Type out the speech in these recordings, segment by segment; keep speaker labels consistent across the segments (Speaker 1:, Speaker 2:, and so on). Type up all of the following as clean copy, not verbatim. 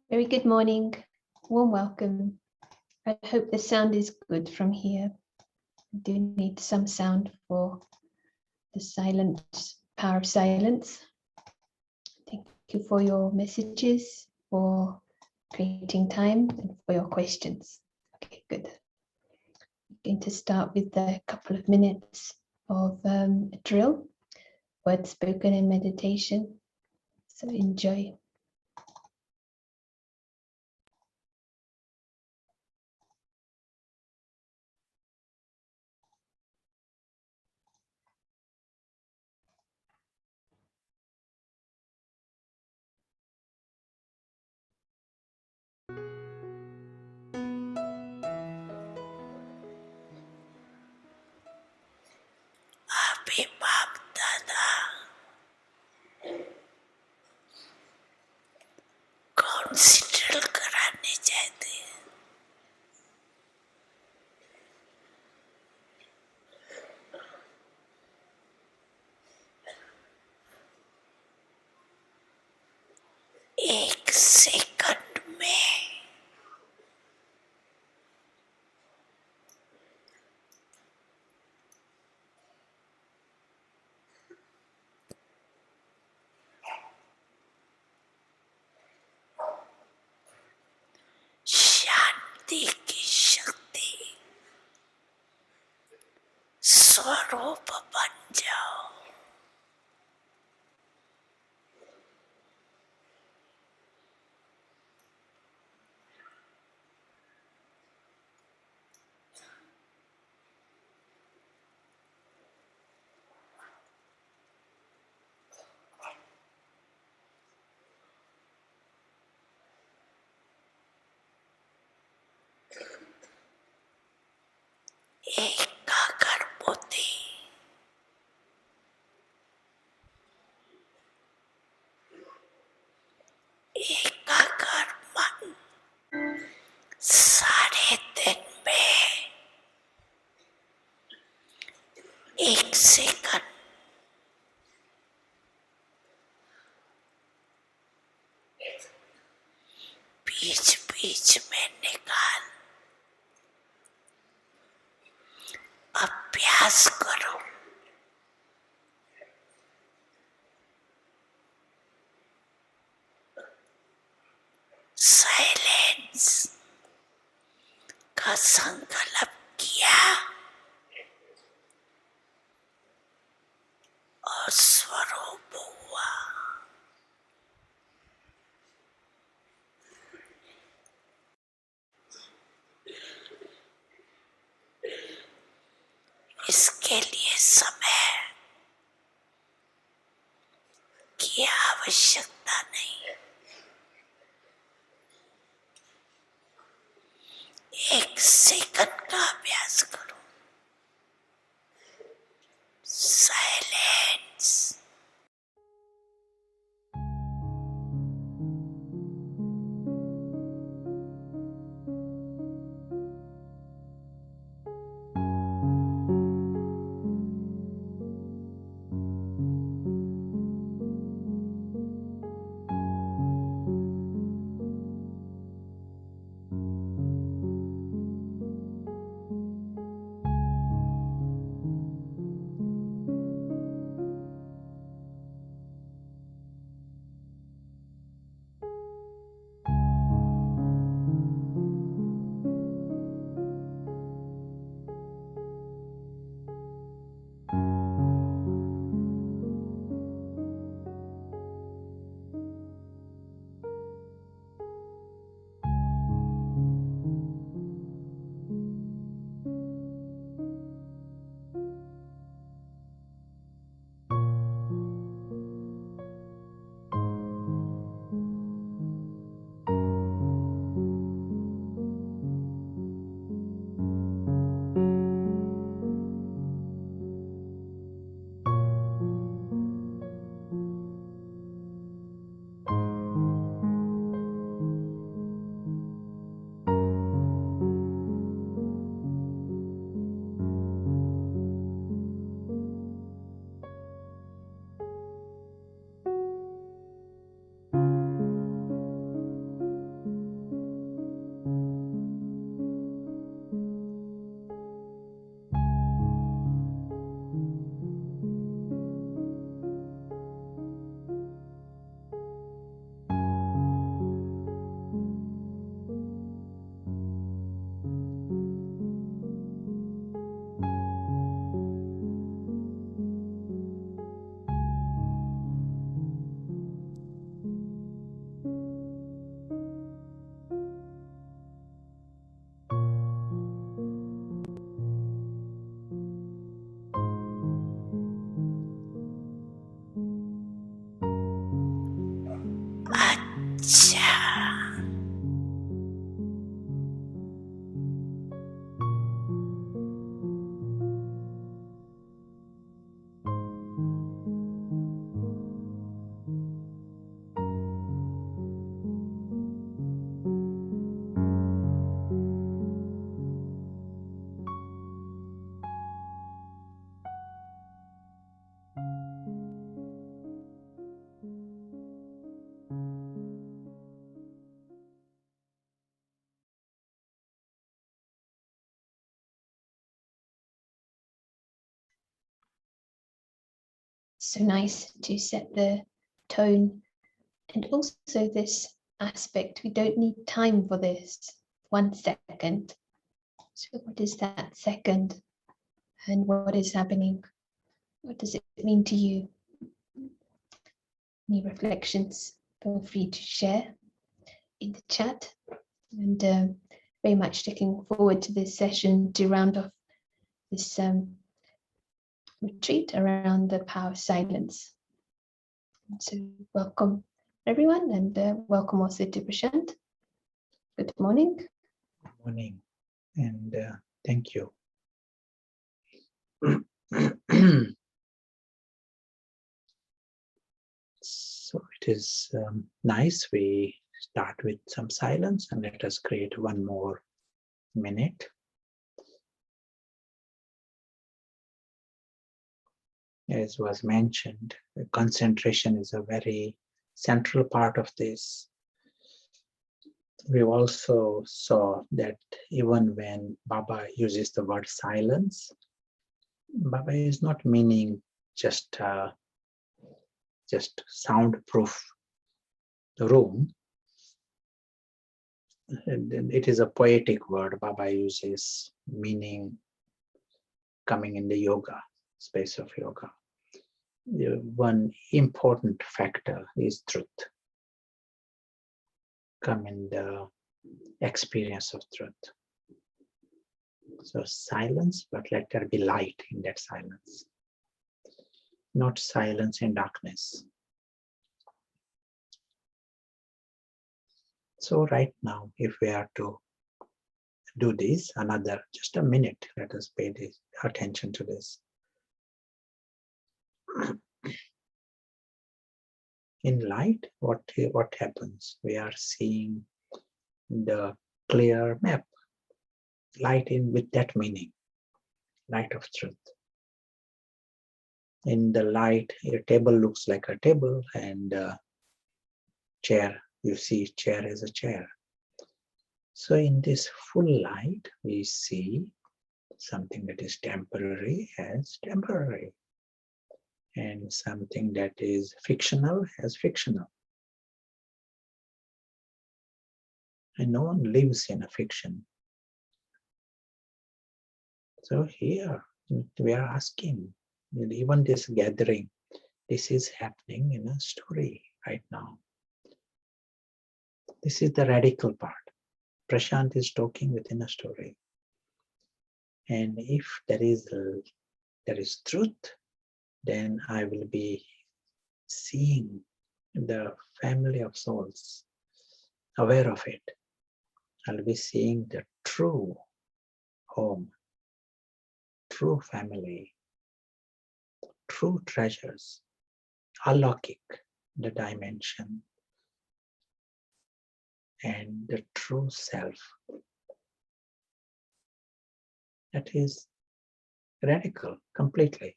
Speaker 1: Very good morning, warm welcome. I hope the sound is good from here. I do need some sound for the silence, power of silence. Thank you for your messages, for creating time, and for your questions. Okay, good. I'm going to start with a couple of minutes of a drill, words spoken in meditation. So enjoy.
Speaker 2: Happy Bab Dada. कौन सी drill कराने चाहते हैं? एक second में शांति की शक्ति स्वरूप बन जाओ। एकाग्र बुद्धि एकाग्र मन सारे दिन में एक सेकंड बीच बीच में निकाल अभ्यास करो। साइलेंस का संकल्प किया और स्वरूप हुआ। इसके लिए समय की आवश्यकता नहीं। एक सेकंड का अभ्यास करो। Silence. cha.
Speaker 1: So nice to set the tone, and also this aspect, we don't need time for this. 1 second. So what is that second? And what is happening? What does it mean to you? Any reflections? Feel free to share in the chat. And very much looking forward to this session to round off this retreat around the power of silence. So welcome everyone, and welcome also to Prashant. Good morning.
Speaker 3: Good morning, and thank you. So it is nice we start with some silence, and let us create 1 more minute. As was mentioned, concentration is a very central part of this. We also saw that even when Baba uses the word silence, Baba is not meaning just soundproof room. It is a poetic word Baba uses, meaning coming in the yoga, space of yoga. The 1 important factor is truth. Come in the experience of truth. So silence, but let there be light in that silence. Not silence in darkness. So right now, if we are to do this, another just a minute, let us pay attention to this. In light, what happens? We are seeing the clear map. Light in with that meaning, light of truth. In the light, a table looks like a table, and chair, you see chair as a chair. So in this full light, we see something that is temporary as temporary, and something that is fictional as fictional. And no one lives in a fiction. So here we are asking, even this gathering, this is happening in a story right now. This is the radical part. Prashant is talking within a story. And if there is truth, then I will be seeing the family of souls, aware of it. I'll be seeing the true home, true family, true treasures, alokik, the dimension, and the true self. That is radical, completely.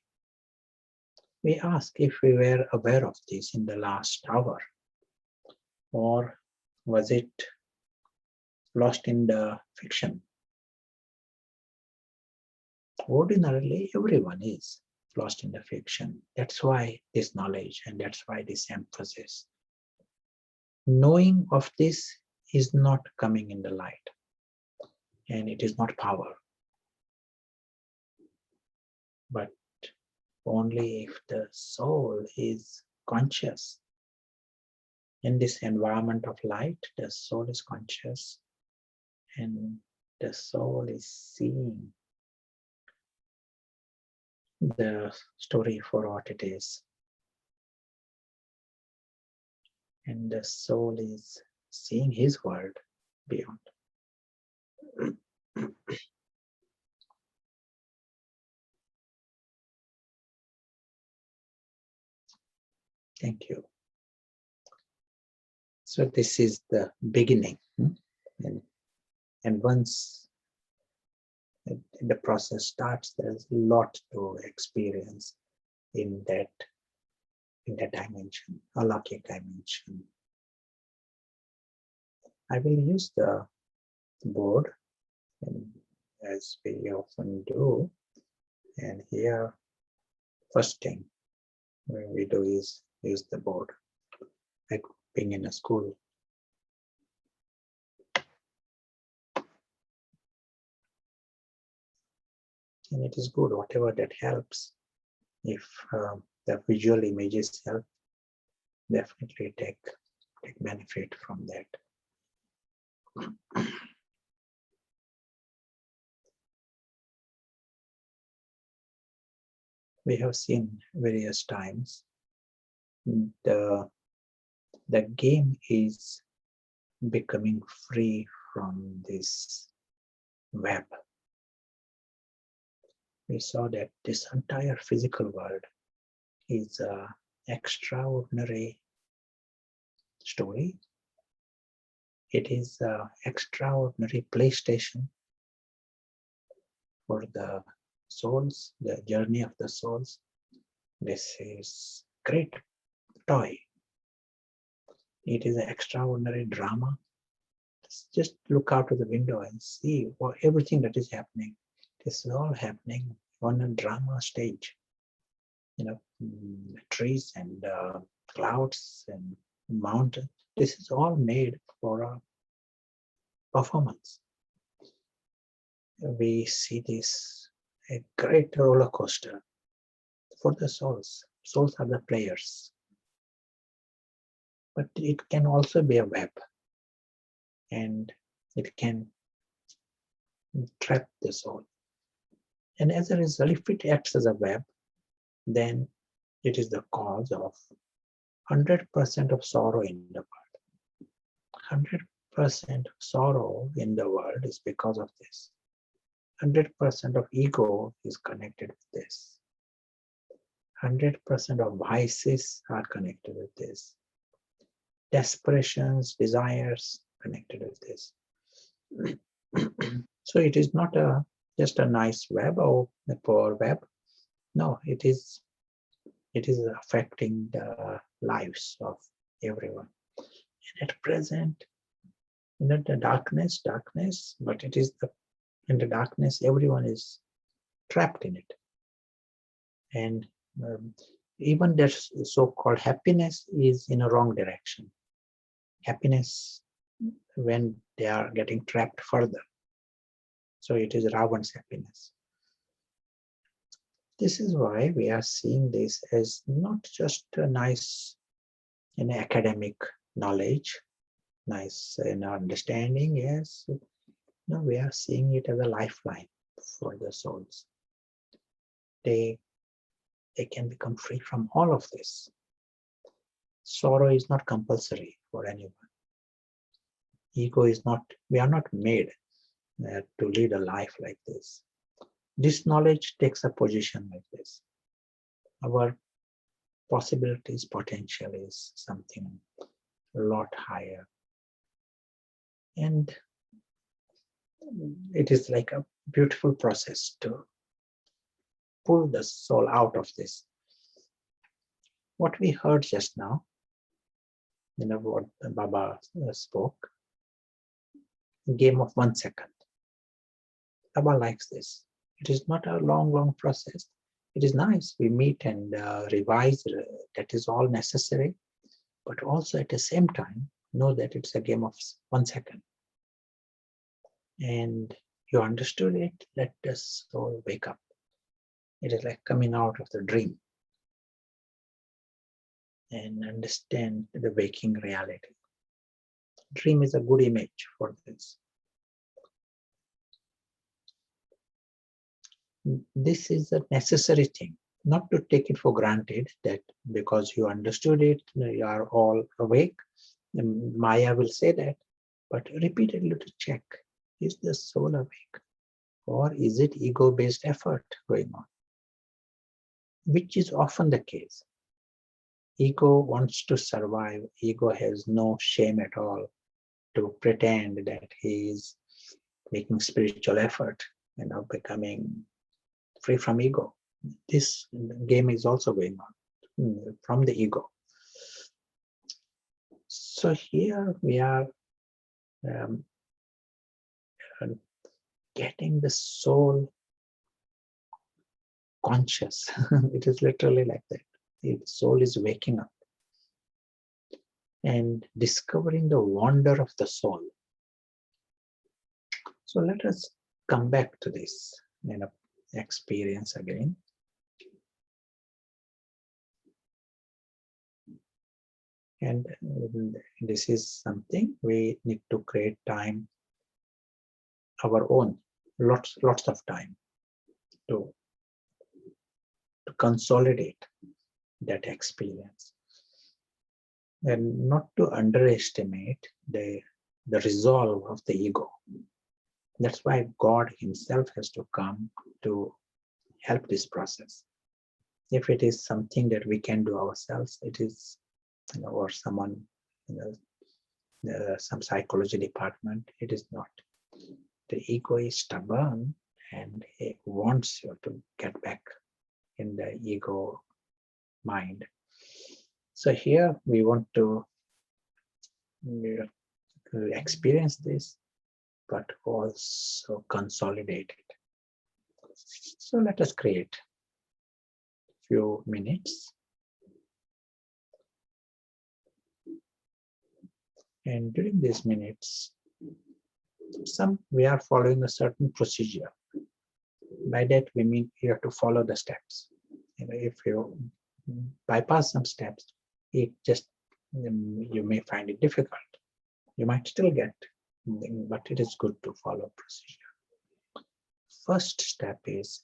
Speaker 3: We ask if we were aware of this in the last hour, or was it lost in the fiction? Ordinarily, everyone is lost in the fiction. That's why this knowledge, and that's why this emphasis. Knowing of this is not coming in the light, and it is not power. But only if the soul is conscious. In this environment of light, the soul is conscious, and the soul is seeing the story for what it is. and the soul is seeing his world beyond. Thank you. So this is the beginning. And once the process starts, there's a lot to experience in that dimension, alaukic dimension. I will use the board, as we often do. And here, first thing we do is use the board, like being in a school. And it is good, whatever that helps. If the visual images help, definitely take benefit from that. We have seen various times the game is becoming free from this web. We saw that this entire physical world is an extraordinary story. It is an extraordinary PlayStation for the souls, the journey of the souls. This is great toy. It is an extraordinary drama. Just look out of the window and see everything that is happening. This is all happening on a drama stage. Trees and clouds and mountains. This is all made for a performance. We see this a great roller coaster for the souls. Souls are the players. But it can also be a web, and it can trap the soul. And as a result, if it acts as a web, then it is the cause of 100% of sorrow in the world. 100% of sorrow in the world is because of this. 100% of ego is connected with this. 100% of vices are connected with this. Desperations, desires connected with this. So it is not just a nice web or a poor web. No, it is affecting the lives of everyone. And at present, the darkness, but it is in the darkness, everyone is trapped in it. And even that so-called happiness is in a wrong direction. Happiness when they are getting trapped further. So it is Ravan's happiness. This is why we are seeing this as not just a nice academic knowledge, nice understanding, yes. No, we are seeing it as a lifeline for the souls. They can become free from all of this. Sorrow is not compulsory for anyone. Ego is not, we are not made to lead a life like this. This knowledge takes a position like this. Our possibilities, potential is something a lot higher. And it is like a beautiful process to pull the soul out of this. What we heard just now, what Baba spoke, a game of 1 second. Baba likes this. It is not a long process. It is nice. We meet and revise. That is all necessary. But also at the same time, know that it's a game of 1 second. And you understood it, let the soul wake up. It is like coming out of the dream and understand the waking reality. Dream is a good image for this. This is a necessary thing Not to take it for granted that because you understood it, you are all awake. Maya will say that, but repeatedly to check, is the soul awake? Or is it ego-based effort going on? Which is often the case. Ego wants to survive. Ego has no shame at all to pretend that he is making spiritual effort and becoming free from ego. This game is also going on from the ego. So here we are um, getting the soul conscious. It is literally like that. The soul is waking up and discovering the wonder of the soul. So let us come back to this experience again. And this is something we need to create time, our own, lots of time to consolidate that experience. And not to underestimate the resolve of the ego. That's why God himself has to come to help this process. If it is something that we can do ourselves, it is, or someone, some psychology department, it is not. The ego is stubborn and it wants you to get back in the ego mind. So here we want to experience this, but also consolidate it. So let us create a few minutes. And during these minutes, we are following a certain procedure. By that we mean you have to follow the steps. If you bypass some steps, it just, you may find it difficult. You might still get, but it is good to follow procedure. First step is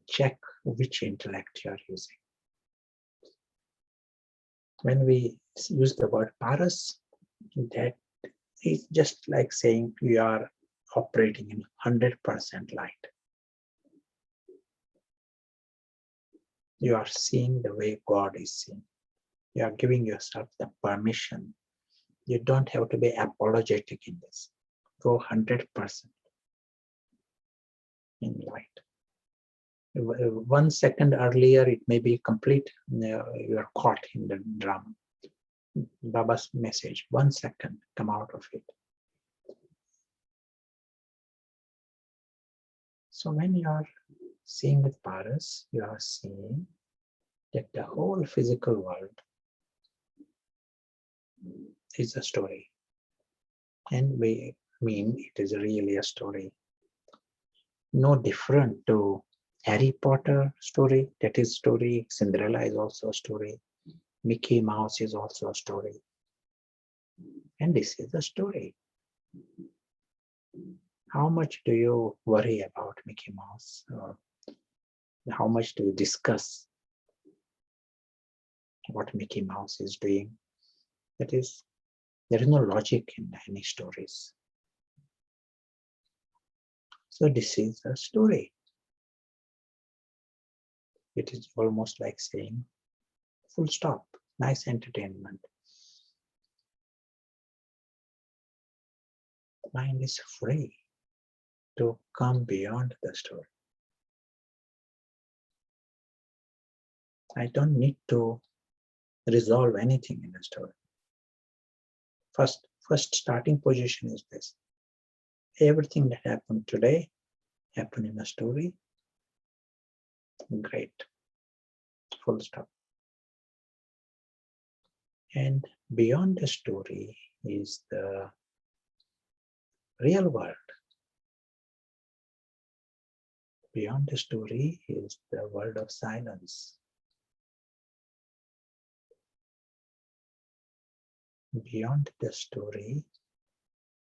Speaker 3: check which intellect you are using. When we use the word paras, that is just like saying you are operating in 100% light. You are seeing the way God is seeing. You are giving yourself the permission. You don't have to be apologetic in this. Go 100% in light. 1 second earlier, it may be complete. You are caught in the drama. Baba's message, 1 second, come out of it. So when you are seeing with paras, you are seeing that the whole physical world is a story. And we mean it is really a story. No different to Harry Potter story, that is story. Cinderella is also a story. Mickey Mouse is also a story. And this is a story. How much do you worry about Mickey Mouse? Or how much do you discuss what Mickey Mouse is doing? That is, there is no logic in any stories. So this is a story. It is almost like saying, full stop, nice entertainment. Mind is free to come beyond the story. I don't need to resolve anything in the story. First starting position is this. Everything that happened today happened in a story. Great. Full stop. And beyond the story is the real world. Beyond the story is the world of silence. Beyond the story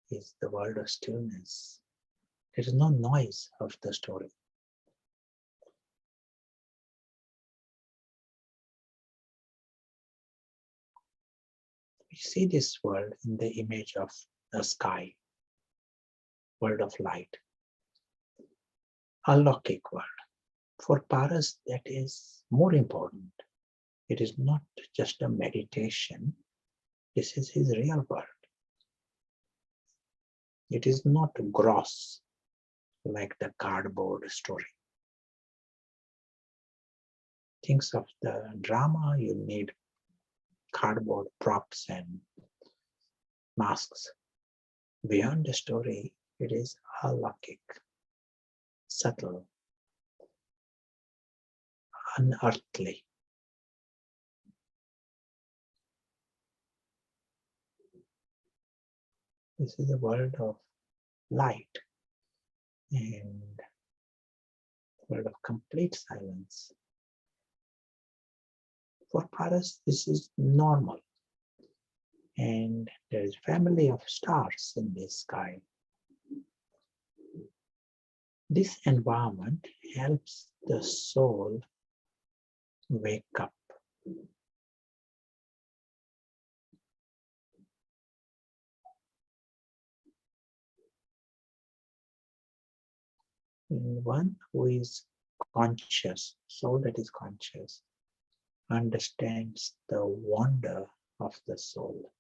Speaker 3: is the world of stillness. There is no noise of the story. We see this world in the image of the sky, world of light, alokik world. For Paras, that is more important. It is not just a meditation. This is his real world. It is not gross like the cardboard story. Things of the drama, you need cardboard props and masks. Beyond the story, it is alokik, subtle, unearthly. This is a world of light and a world of complete silence. For Paras, this is normal. And there is a family of stars in the sky. This environment helps the soul wake up. And one who is conscious, soul that is conscious, understands the wonder of the soul.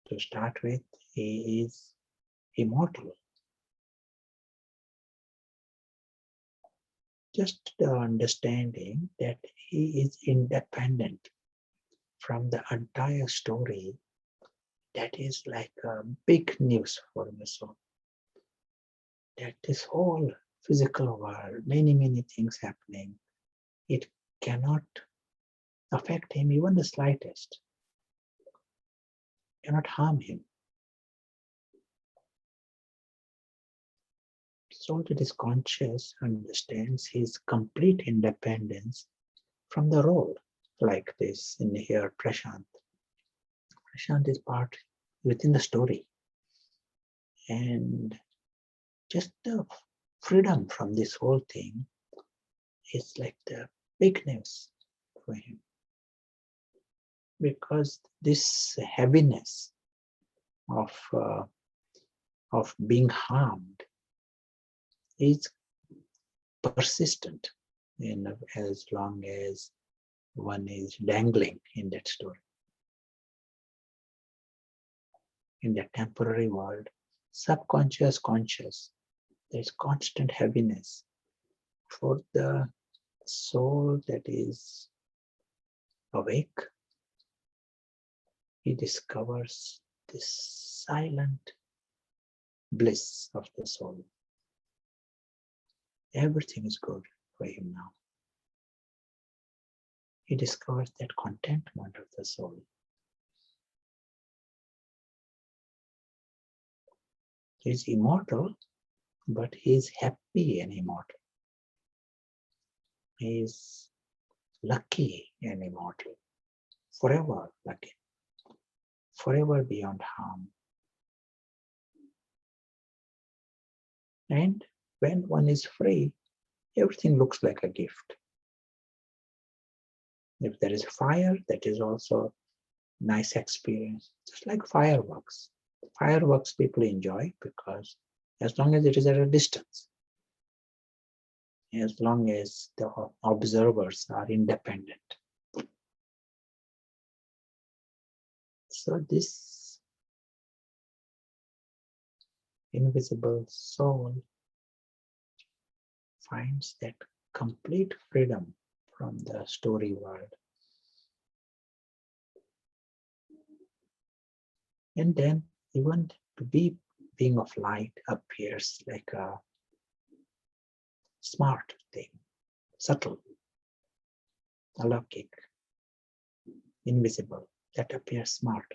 Speaker 3: To start with, he is immortal. Just the understanding that he is independent from the entire story, that is like a big news for the soul. That this whole physical world, many things happening, it cannot affect him even the slightest, cannot harm him. Soul that is conscious understands his complete independence from the role, like this in here, Prashant. Prashant is part within the story. And just the freedom from this whole thing is like the big news for him. Because this heaviness of being harmed is persistent in as long as one is dangling in that story. In the temporary world, subconscious, conscious, there is constant heaviness. For the soul that is awake, he discovers this silent bliss of the soul. Everything is good for him now. He discovers that contentment of the soul. He is immortal, but he is happy and immortal. He is lucky and immortal, forever lucky, forever beyond harm. And when one is free, everything looks like a gift. If there is fire, that is also a nice experience, just like fireworks. Fireworks people enjoy because as long as it is at a distance, as long as the observers are independent. So this invisible soul finds that complete freedom from the story world. And then even to be being of light appears like a smart thing, subtle, alokik, invisible, that appears smart.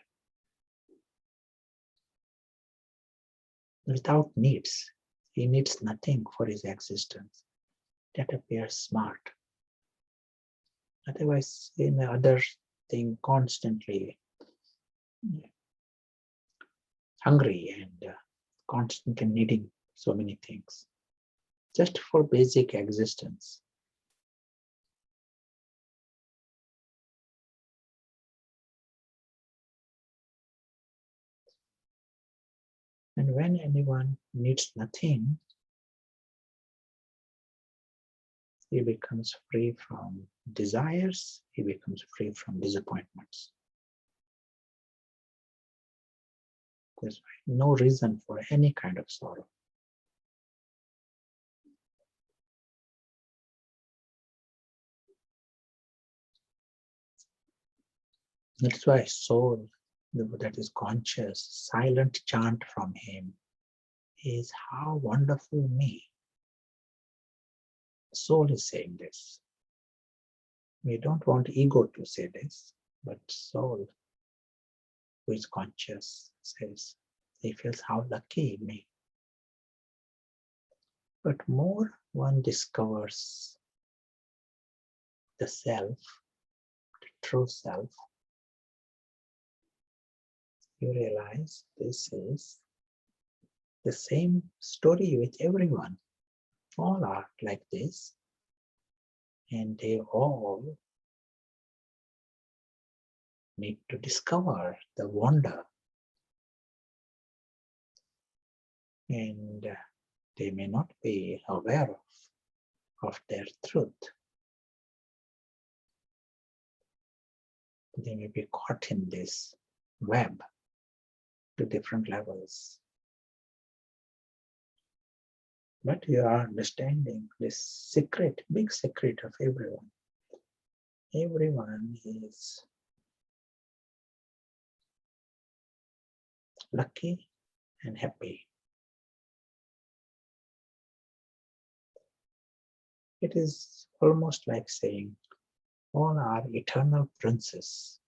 Speaker 3: Without needs, he needs nothing for his existence. That appears smart. Otherwise, in the other thing, constantly hungry and constantly needing so many things, just for basic existence. And when anyone needs nothing, he becomes free from desires, he becomes free from disappointments. There's no reason for any kind of sorrow. That's why soul that is conscious, silent chant from him is how wonderful me. Soul is saying this. We don't want ego to say this, but soul, who is conscious, says he feels how lucky me. But more one discovers the self, the true self, you realize this is the same story with everyone. All are like this, and they all need to discover the wonder. And they may not be aware of their truth. They may be caught in this web to different levels. But you are understanding this secret, big secret of everyone. Everyone is lucky and happy. It is almost like saying all are eternal princes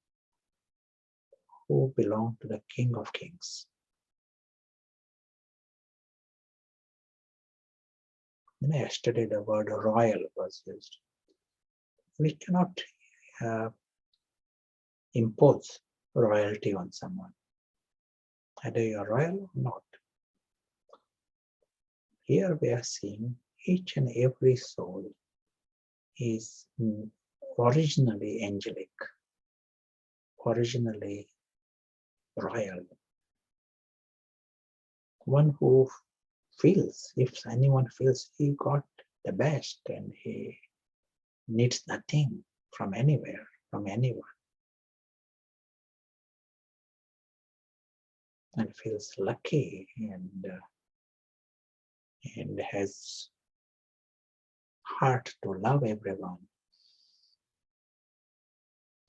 Speaker 3: who belong to the King of Kings. Yesterday the word royal was used. We cannot impose royalty on someone. Either you are royal or not. Here we are seeing each and every soul is originally angelic, originally royal. One who feels, if anyone feels he got the best and he needs nothing from anywhere, from anyone, and feels lucky and has heart to love everyone,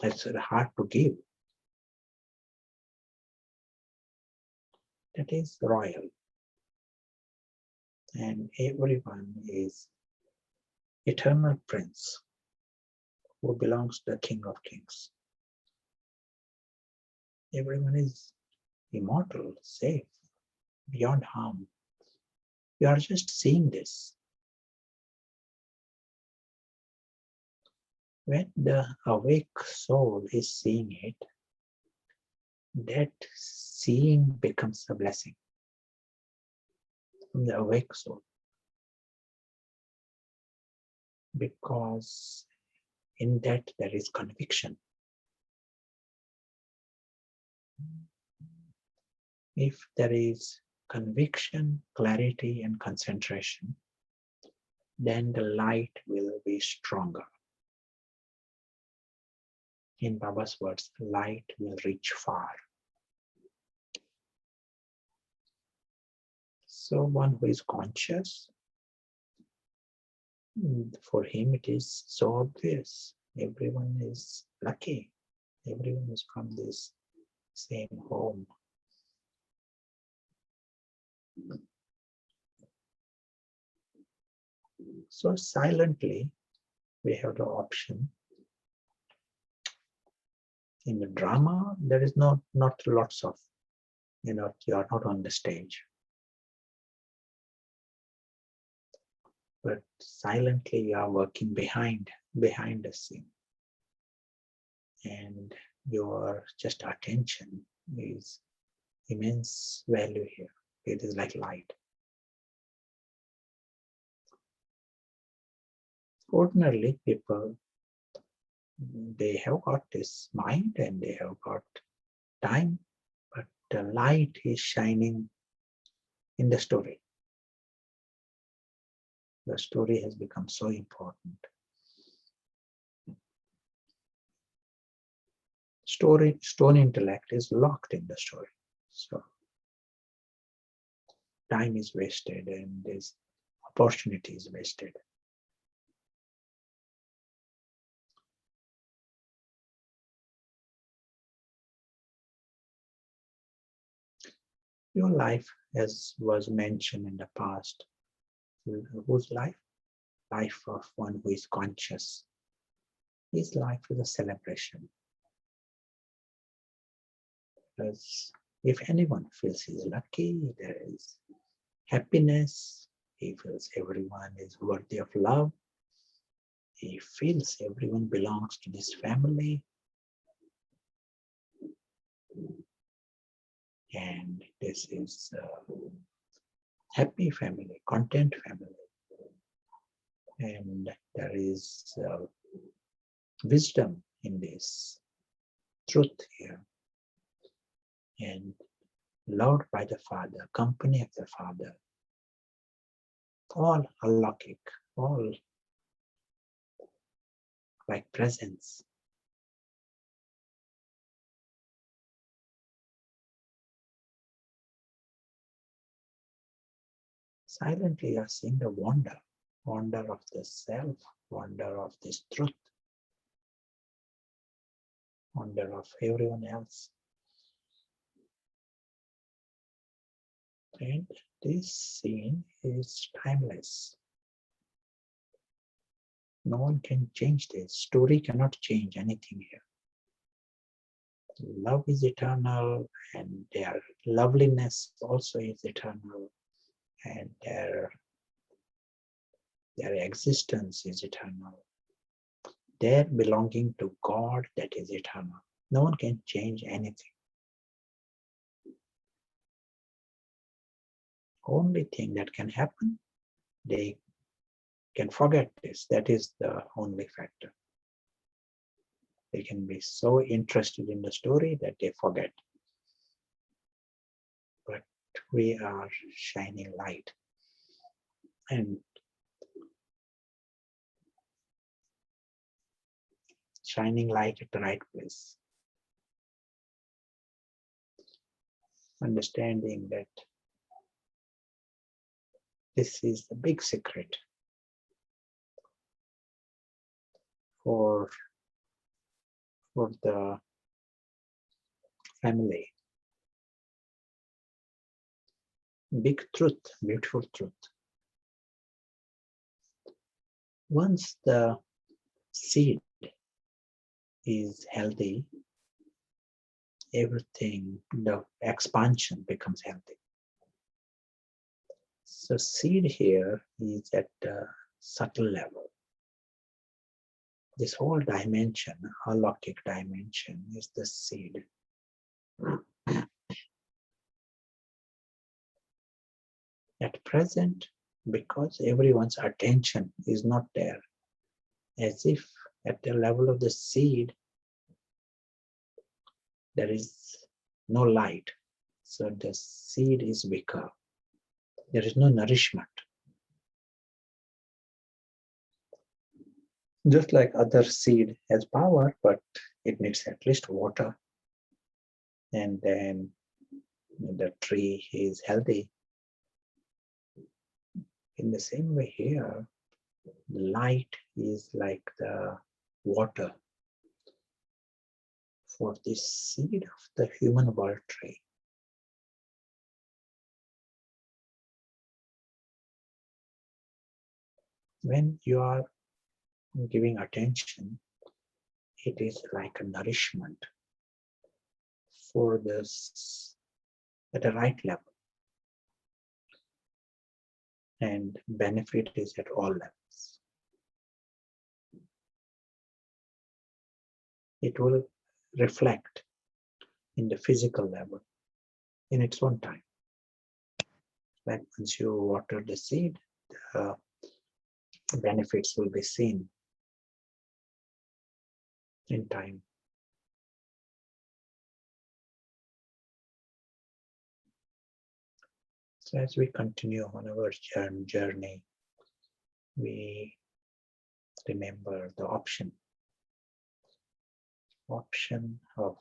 Speaker 3: that's a heart to give, that is royal. And everyone is eternal prince who belongs to the King of Kings. Everyone is immortal, safe, beyond harm. You are just seeing this. When the awake soul is seeing it, that seeing becomes a blessing from the awake soul. Because in that there is conviction. If there is conviction, clarity, and concentration, then the light will be stronger. In Baba's words, light will reach far. So one who is conscious, for him it is so obvious. Everyone is lucky. Everyone is from this same home. So silently, we have the option. In the drama, there is not lots of, you are not on the stage. But silently you are working behind the scene. And your just attention is immense value here. It is like light. Ordinarily, people, they have got this mind and they have got time, but the light is shining in the story. The story has become so important. Stone intellect is locked in the story. So time is wasted and this opportunity is wasted. Your life, as was mentioned in the past, whose life? Life of one who is conscious. His life is a celebration. Because if anyone feels he's lucky, there is happiness, he feels everyone is worthy of love, he feels everyone belongs to this family, and this is a happy family, content family, and there is wisdom in this, truth here, and loved by the Father, company of the Father, all alaukic, all like presence. Silently you are seeing the wonder of the self, wonder of this truth, wonder of everyone else. And this scene is timeless. No one can change this. Story cannot change anything here. Love is eternal, and their loveliness also is eternal, and their existence is eternal. Their belonging to God, that is eternal. No one can change anything. Only thing that can happen, they can forget this. That is the only factor. They can be so interested in the story that they forget. But we are shining light. And shining light at the right place. Understanding that this is the big secret for the family. Big truth, beautiful truth. Once the seed is healthy, everything, the expansion becomes healthy. So seed here is at a subtle level. This whole dimension, alaukic dimension, is the seed. At present, because everyone's attention is not there, as if at the level of the seed, there is no light. So the seed is weaker. There is no nourishment. Just like other seed has power, but it needs at least water. And then the tree is healthy. In the same way here, light is like the water for this seed of the human world tree. When you are giving attention, it is like a nourishment for this at the right level. And benefit is at all levels. It will reflect in the physical level in its own time. Like once you water the seed, the benefits will be seen in time. So as we continue on our journey, we remember the option of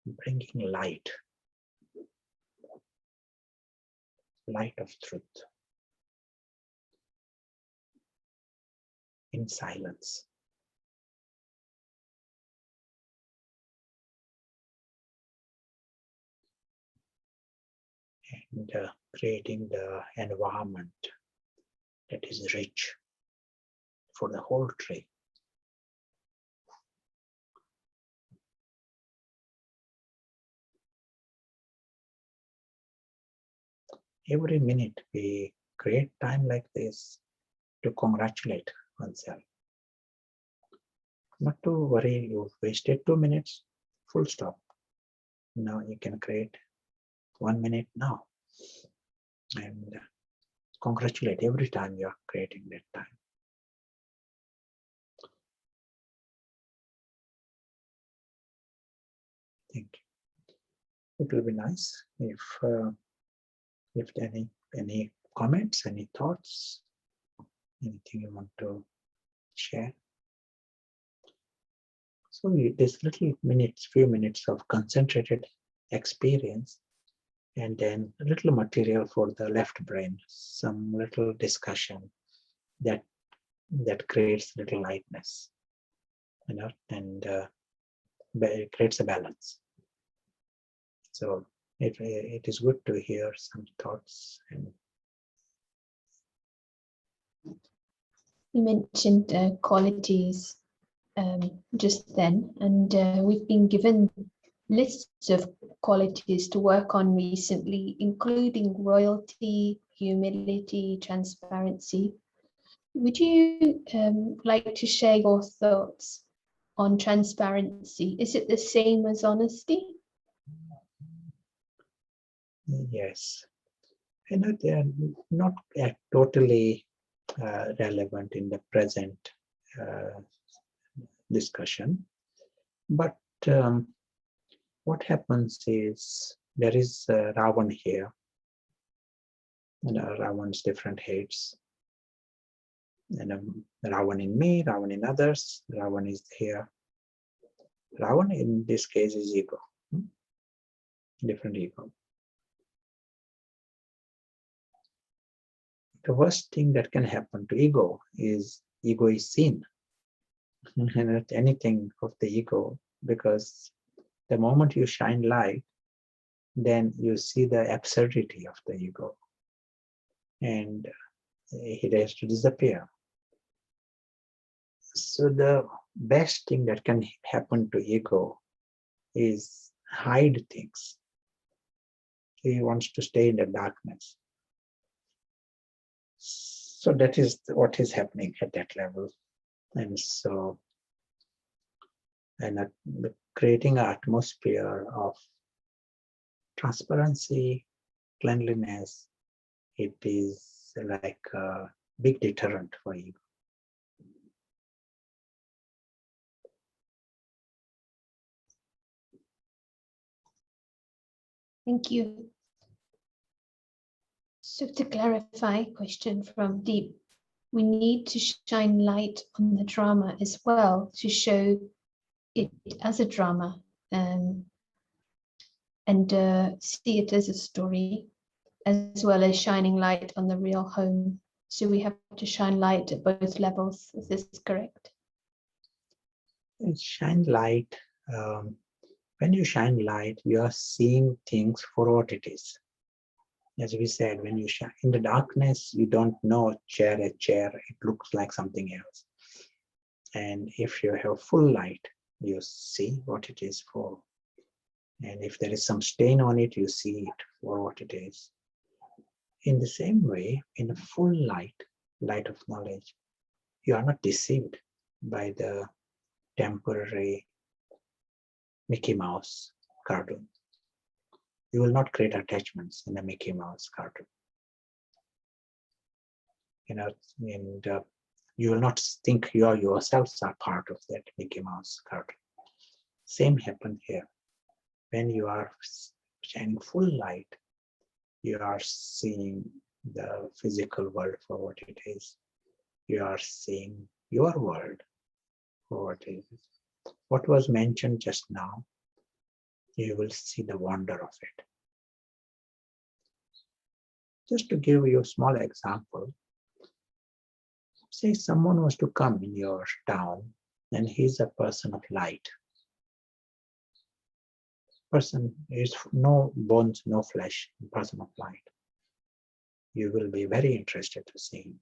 Speaker 3: bringing light of truth in silence. And creating the environment that is rich for the whole tree. Every minute we create time like this to congratulate oneself. Not to worry, you wasted 2 minutes, full stop. Now you can create 1 minute now. And congratulate every time you are creating that time. Thank you. It will be nice if any comments, any thoughts, anything you want to share. So this few minutes of concentrated experience, and then a little material for the left brain, some little discussion that creates little lightness, and it creates a balance. So it is good to hear some thoughts. And
Speaker 1: you mentioned qualities just then, and we've been given lists of qualities to work on recently, including royalty, humility, transparency. Would you like to share your thoughts on transparency? Is it the same as honesty?
Speaker 3: yes, they are not totally relevant in the present discussion, but what happens is there is Ravan here, and Ravan's different heads, and Ravan in me, Ravan in others, Ravan is here. Ravan in this case is ego, different ego. The worst thing that can happen to ego is seen. And anything of the ego, because the moment you shine light, then you see the absurdity of the ego, and it has to disappear. So the best thing that can happen to ego is hide things. He wants to stay in the darkness. So that is what is happening at that level. And so, creating an atmosphere of transparency, cleanliness, it is like a big deterrent for ego.
Speaker 1: Thank you. So to clarify, question from Deep, we need to shine light on the drama as well to show it as a drama, and see it as a story, as well as shining light on the real home. So we have to shine light at both levels. Is this correct?
Speaker 3: Shine light. When you shine light, you are seeing things for what it is. As we said, when you shine in the darkness, you don't know chair, it looks like something else. And if you have full light, you see what it is for. And if there is some stain on it, you see it for what it is. In the same way, in a full light of knowledge, you are not deceived by the temporary Mickey Mouse cartoon. You will not create attachments in a Mickey Mouse cartoon. And you will not think you yourselves are part of that Mickey Mouse cartoon. Same happens here. When you are shining full light, you are seeing the physical world for what it is. You are seeing your world for what it is. What was mentioned just now, you will see the wonder of it. Just to give you a small example, say someone was to come in your town and he's a person of light. Person is no bones, no flesh, person of light. You will be very interested to see him.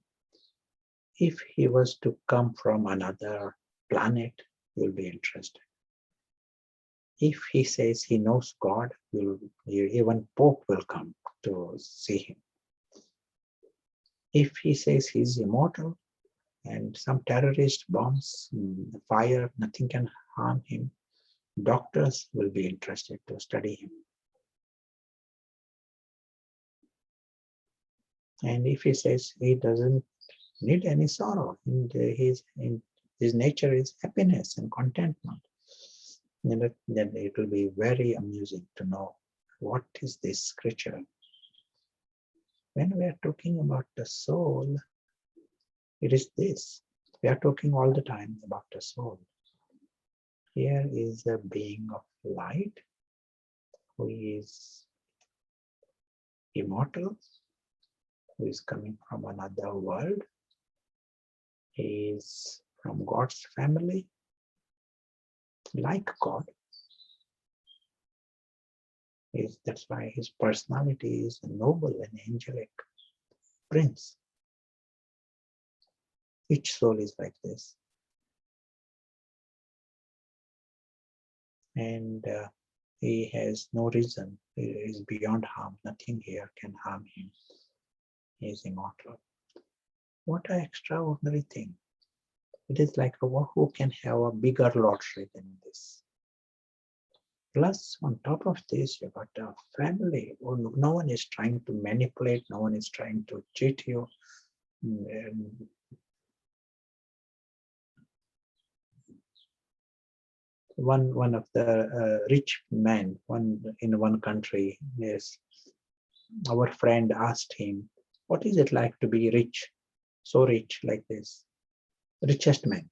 Speaker 3: If he was to come from another planet, you'll be interested. If he says he knows God, even Pope will come to see him. If he says he's immortal and some terrorist bombs, fire, nothing can harm him, doctors will be interested to study him. And if he says he doesn't need any sorrow, his nature is happiness and contentment, then it will be very amusing to know what is this creature. When we are talking about the soul, it is this. We are talking all the time about the soul. Here is a being of light who is immortal, who is coming from another world. He is from God's family, like God. That's why his personality is a noble and angelic prince. Each soul is like this. And he has no reason. He is beyond harm. Nothing here can harm him. He is immortal. What an extraordinary thing. It is like who can have a bigger lottery than this? Plus, on top of this, you got a family. No one is trying to manipulate. No one is trying to cheat you. One of the rich men, in one country, yes, our friend asked him, "What is it like to be rich, so rich like this?" Richest man,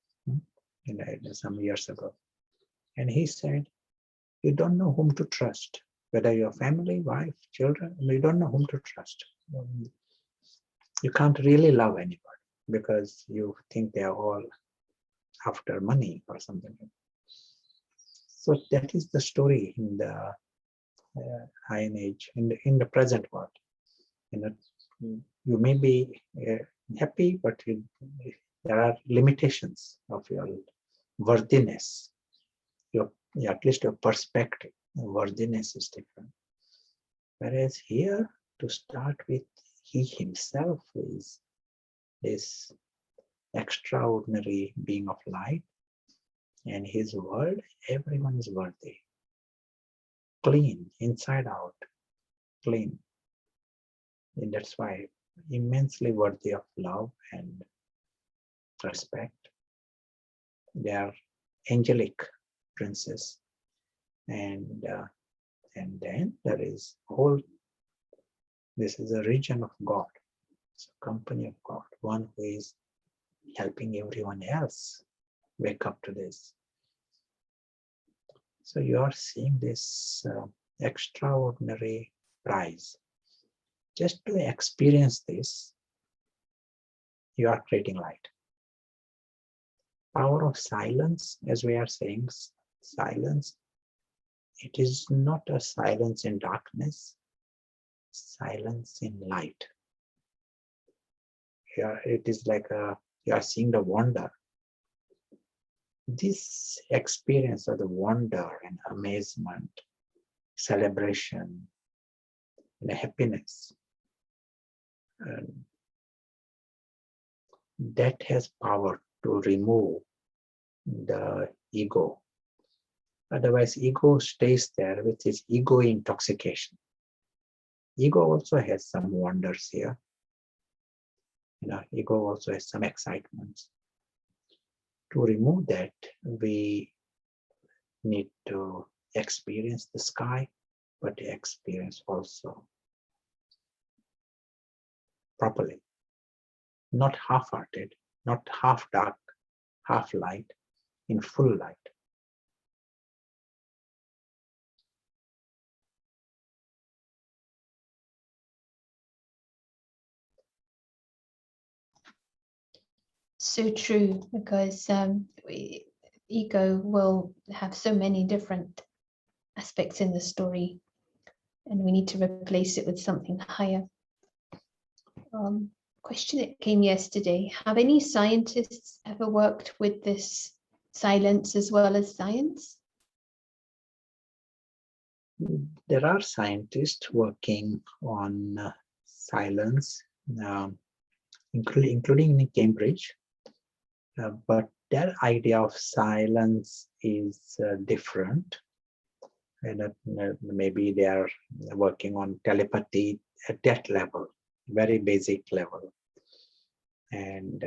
Speaker 3: some years ago, and he said, "You don't know whom to trust, whether your family, wife, children, you don't know whom to trust. You can't really love anybody because you think they are all after money or something." So that is the story in the Iron Age, in the present world. You may be happy, but there are limitations of your worthiness. At least your perspective, worthiness is different. Whereas here, to start with, he himself is this extraordinary being of light, and his world, everyone is worthy. Clean, inside out, clean. And that's why immensely worthy of love and respect. They are angelic princes, and then there is this is a region of God. It's a company of God, one who is helping everyone else wake up to this. So you are seeing this extraordinary prize. Just to experience this, you are creating light. Power of silence, as we are saying, silence, it is not a silence in darkness, silence in light. Here it is like you are seeing the wonder. This experience of the wonder and amazement, celebration, and happiness, that has power to remove the ego. Otherwise, ego stays there with its ego intoxication. Ego also has some wonders here. Ego also has some excitements. To remove that, we need to experience the sky, but experience also properly, not half-hearted, not half dark, half light, in full light.
Speaker 1: So true, because ego will have so many different aspects in the story, and we need to replace it with something higher. Question that came yesterday: have any scientists ever worked with this silence as well as science?
Speaker 3: There are scientists working on silence, including in Cambridge, but their idea of silence is different. And maybe they are working on telepathy at that level, very basic level. And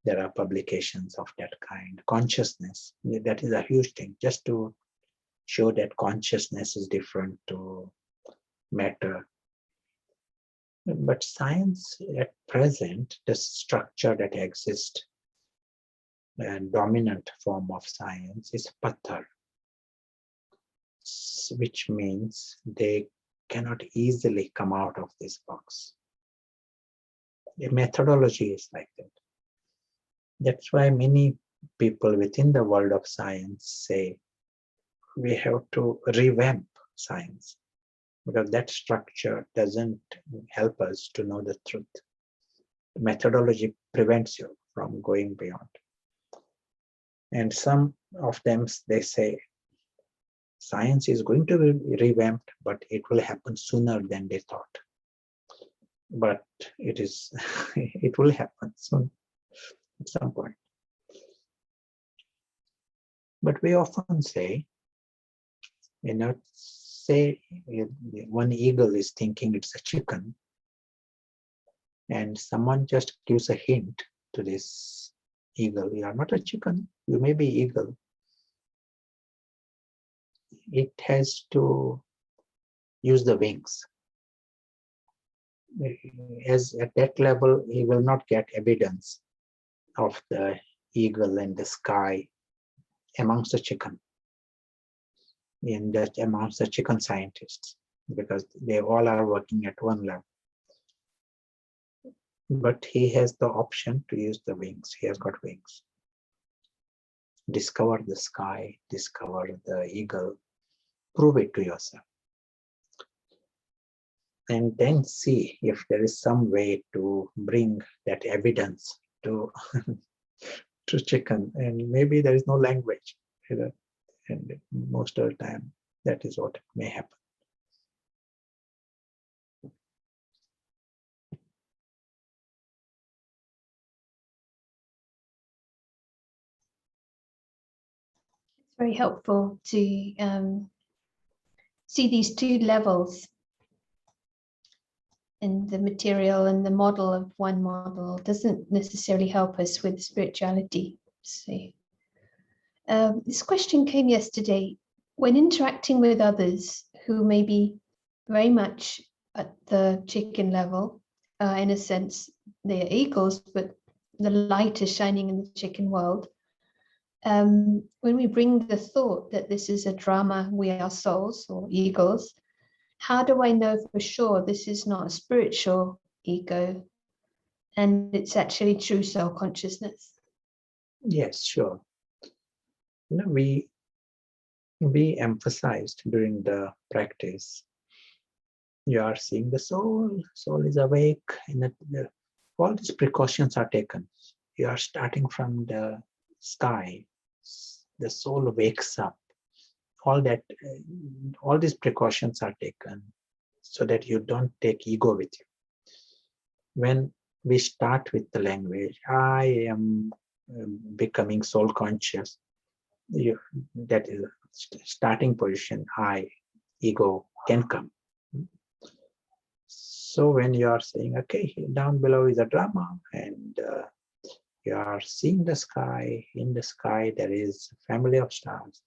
Speaker 3: there are publications of that kind. Consciousness, that is a huge thing, just to show that consciousness is different to matter. But science at present, the structure that exists, and dominant form of science is pathar, which means they cannot easily come out of this box. The methodology is like that. That's why many people within the world of science say we have to revamp science, because that structure doesn't help us to know the truth. The methodology prevents you from going beyond. And some of them, they say, science is going to be revamped, but it will happen sooner than they thought. But it is, it will happen soon, at some point. But we often say, say one eagle is thinking it's a chicken, and someone just gives a hint to this eagle: you are not a chicken, you may be eagle. It has to use the wings. As at that level, he will not get evidence of the eagle in the sky amongst the chicken, in that amongst the chicken scientists, because they all are working at one level. But he has the option to use the wings. He has got wings. Discover the sky, discover the eagle, prove it to yourself. And then see if there is some way to bring that evidence to, to chicken. And maybe there is no language. And most of the time, that is what may happen.
Speaker 1: It's very helpful to see these two levels in the material, and the model of one model doesn't necessarily help us with spirituality. So, this question came yesterday: when interacting with others who may be very much at the chicken level, in a sense, they are eagles, but the light is shining in the chicken world. When we bring the thought that this is a drama, we are souls or eagles, how do I know for sure this is not a spiritual ego and it's actually true soul consciousness?
Speaker 3: Yes, sure. We emphasized during the practice, you are seeing the soul is awake, and all these precautions are taken. You are starting from the sky, the soul wakes up. All these precautions are taken so that you don't take ego with you. When we start with the language, I am becoming soul conscious, that is starting position, ego can come. So when you are saying, okay, down below is a drama, and you are seeing the sky, in the sky there is a family of stars,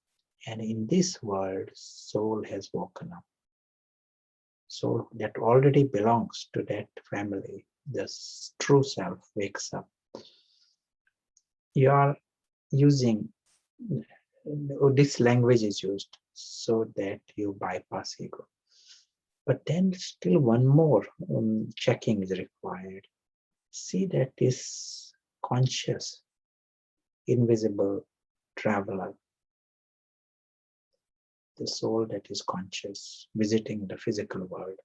Speaker 3: and in this world, soul has woken up. soul that already belongs to that family, the true self wakes up. You are using, this language is used so that you bypass ego. But then still one more checking is required. See that this conscious, invisible traveler, the soul that is conscious, visiting the physical world,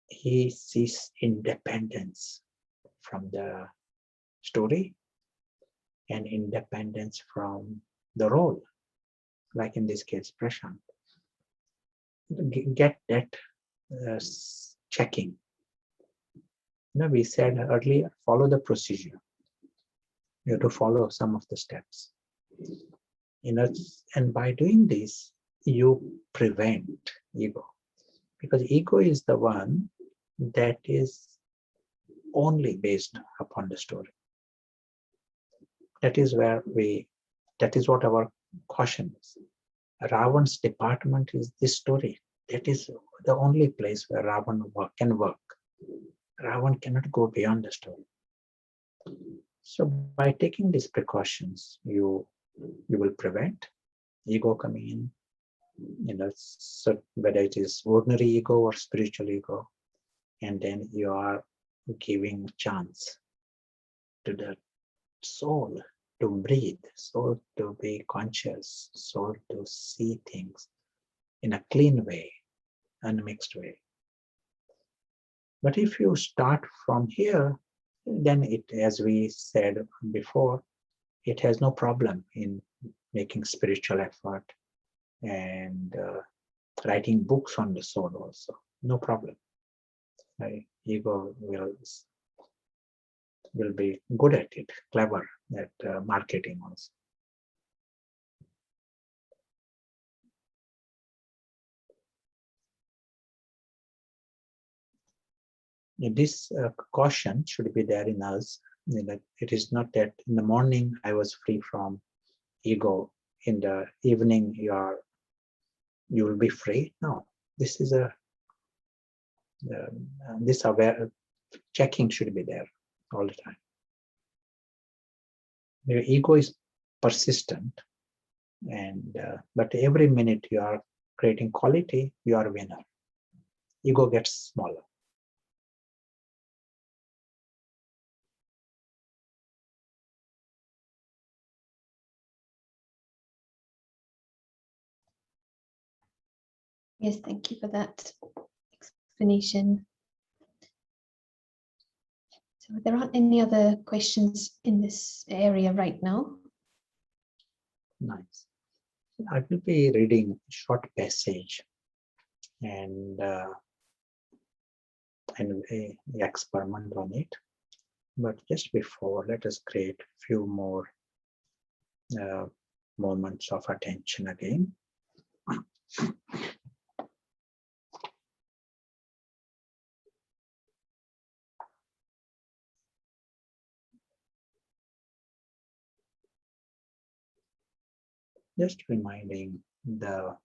Speaker 3: he sees independence from the story and independence from the role, like in this case, Prashant. Get that checking. We said earlier, follow the procedure. You have to follow some of the steps. And by doing this, you prevent ego. Because ego is the one that is only based upon the story. That is what our caution is. Ravan's department is this story. That is the only place where Ravan can work. Ravan cannot go beyond the story. So by taking these precautions, you will prevent ego coming in, so whether it is ordinary ego or spiritual ego, and then you are giving chance to the soul to breathe, soul to be conscious, soul to see things in a clean way, unmixed way. But if you start from here, then it, as we said before, it has no problem in making spiritual effort and writing books on the soul also. No problem. Right? Ego will be good at it, clever at marketing also. This caution should be there in us. It is not that in the morning I was free from ego, in the evening you will be free. No, this is this aware checking should be there all the time. Your ego is persistent, and but every minute you are creating quality, you are a winner. Ego gets smaller.
Speaker 1: Yes, thank you for that explanation. So there aren't any other questions in this area right now.
Speaker 3: Nice. I will be reading a short passage and we experiment on it. But just before, let us create a few more moments of attention again. Just reminding the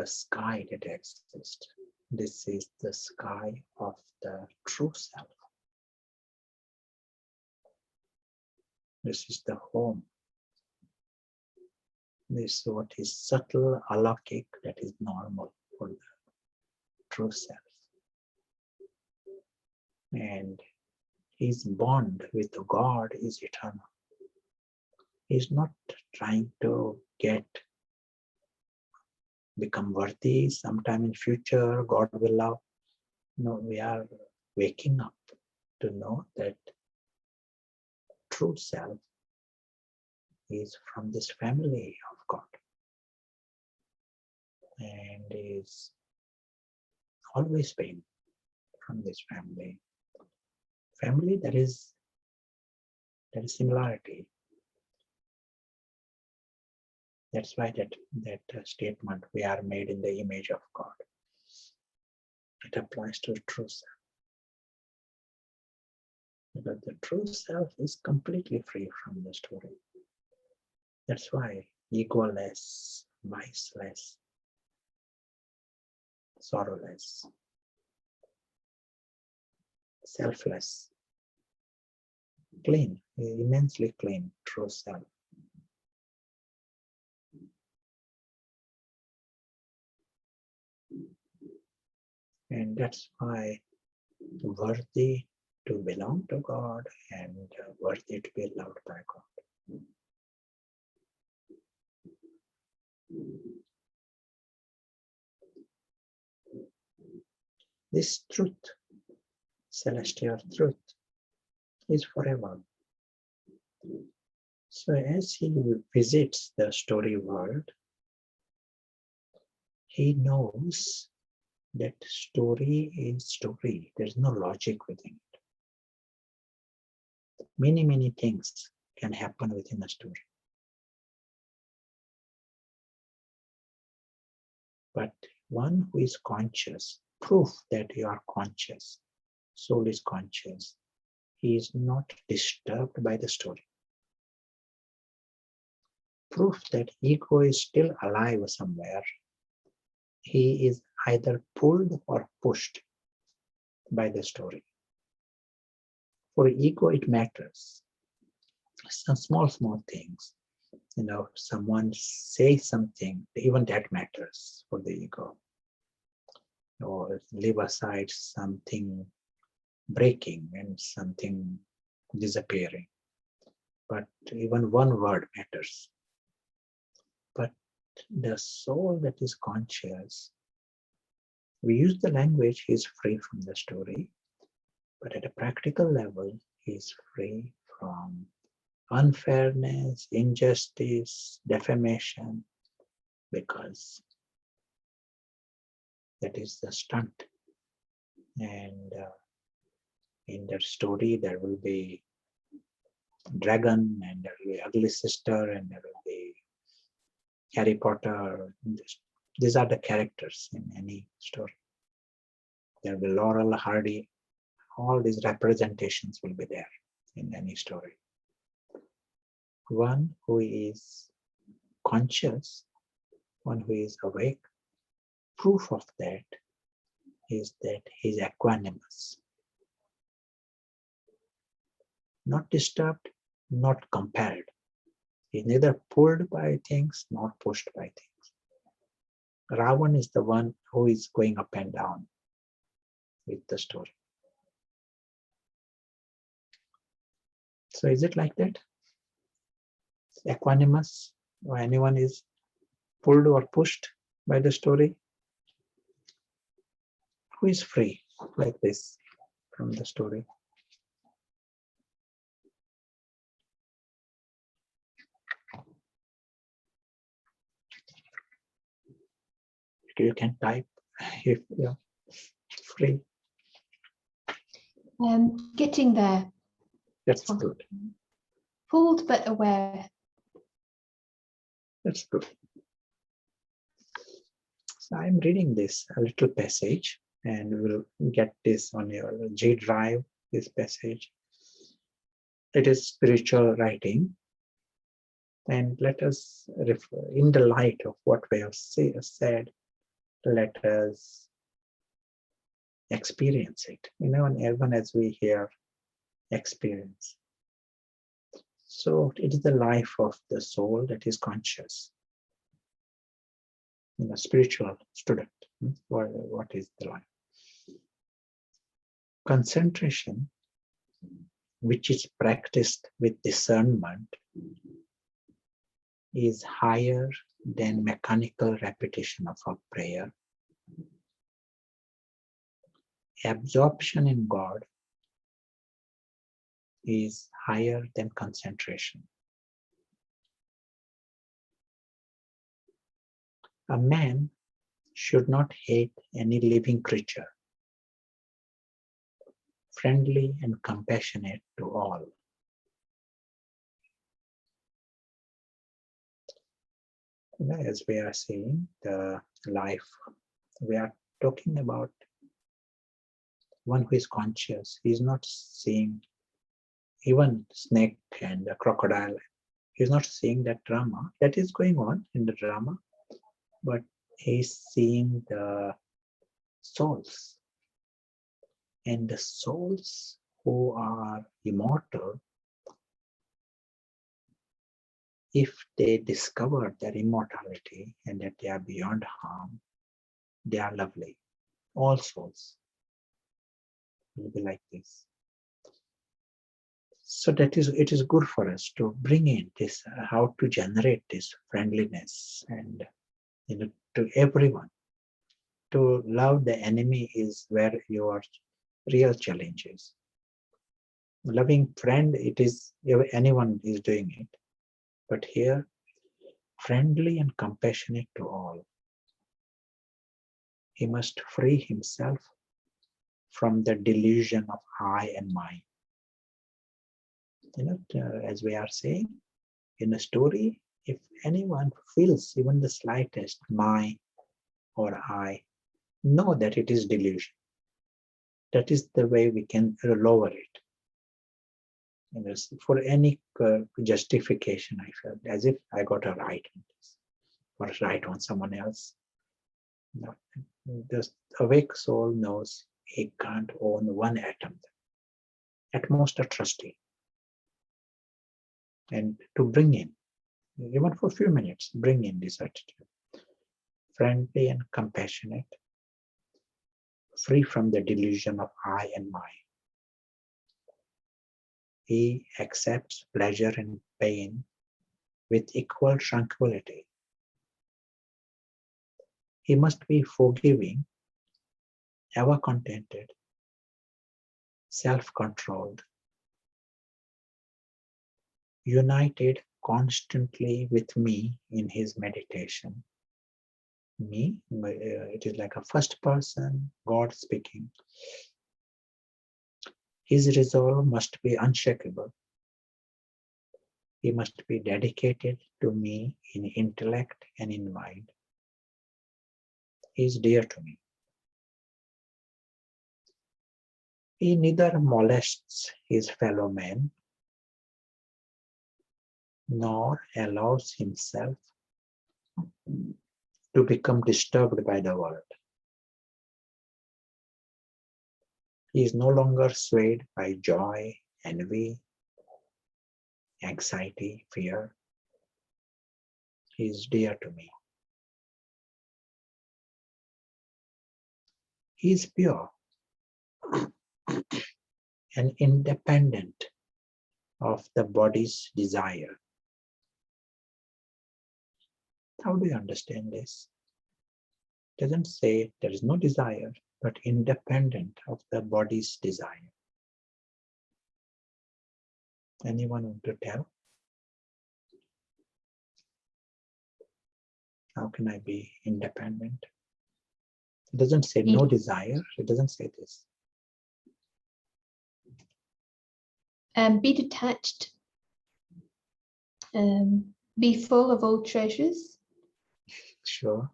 Speaker 3: sky that exists. This is the sky of the true self. This is the home. This is what is subtle, alaukic, that is normal for the true self. And his bond with God is eternal. He's not trying to become worthy sometime in future, God will love. No, we are waking up to know that true self is from this family of God and is always been from this family. Family, there is similarity. That's why that statement, we are made in the image of God, it applies to the true self. Because the true self is completely free from the story. That's why egoless, viceless, sorrowless, selfless, clean, immensely clean, true self. And that's why worthy to belong to God and worthy to be loved by God. This truth, celestial truth, is forever. So as he visits the story world, he knows that story is story. There's no logic within it. Many, many things can happen within a story. But one who is conscious, proof that you are conscious, soul is conscious, he is not disturbed by the story. Proof that ego is still alive somewhere. He is either pulled or pushed by the story. For ego, it matters. Some small things. Someone says something, even that matters for the ego. Or leave aside something breaking and something disappearing. But even one word matters. But the soul that is conscious, we use the language, he is free from the story, but at a practical level, he is free from unfairness, injustice, defamation, because that is the stunt. And in that story, there will be dragon, and there will be ugly sister, and there will be Harry Potter. These are the characters in any story. There will be Laurel, Hardy. All these representations will be there in any story. One who is conscious, one who is awake, proof of that is that he is equanimous. Not disturbed, not compelled. He is neither pulled by things nor pushed by things. Ravan is the one who is going up and down with the story. So is it like that? Equanimous, or anyone is pulled or pushed by the story? Who is free like this from the story? You can type if you're free.
Speaker 1: Getting there.
Speaker 3: That's good.
Speaker 1: Pulled but aware.
Speaker 3: That's good. So I'm reading this a little passage, and we'll get this on your G drive, this passage. It is spiritual writing. And let us, in the light of what we have said, let us experience it. And even as we hear, experience. So it is the life of the soul that is conscious. Spiritual student, what is the life? Concentration, which is practiced with discernment, is higher than mechanical repetition of a prayer. Absorption in God is higher than concentration. A man should not hate any living creature, friendly and compassionate to all. As we are seeing the life, we are talking about one who is conscious. He is not seeing even snake and a crocodile. He is not seeing that drama that is going on in the drama, but he is seeing the souls. And the souls who are immortal, if they discover their immortality and that they are beyond harm, they are lovely. All souls will be like this. So that is, it is good for us to bring in this, how to generate this friendliness and to everyone. To love the enemy is where your real challenge is. Loving friend, it is, anyone is doing it. But here, friendly and compassionate to all. He must free himself from the delusion of I and mine. As we are saying in a story, if anyone feels even the slightest my or I, know that it is delusion. That is the way we can lower it. For any justification, I felt as if I got a right on this, or a right on someone else. No. The awake soul knows he can't own one atom, at most a trustee. And to bring in, even for a few minutes, bring in this attitude. Friendly and compassionate, free from the delusion of I and mine. He accepts pleasure and pain with equal tranquility. He must be forgiving, ever contented, self-controlled, united constantly with me in his meditation. Me, it is like a first person, God speaking. His resolve must be unshakable. He must be dedicated to me in intellect and in mind. He is dear to me. He neither molests his fellow men nor allows himself to become disturbed by the world. He is no longer swayed by joy, envy, anxiety, fear. He is dear to me. He is pure and independent of the body's desire. How do you understand this? It doesn't say there is no desire, but independent of the body's desire. Anyone want to tell? How can I be independent? It doesn't say no desire. It doesn't say this.
Speaker 1: Be detached. Be full of all treasures.
Speaker 3: Sure.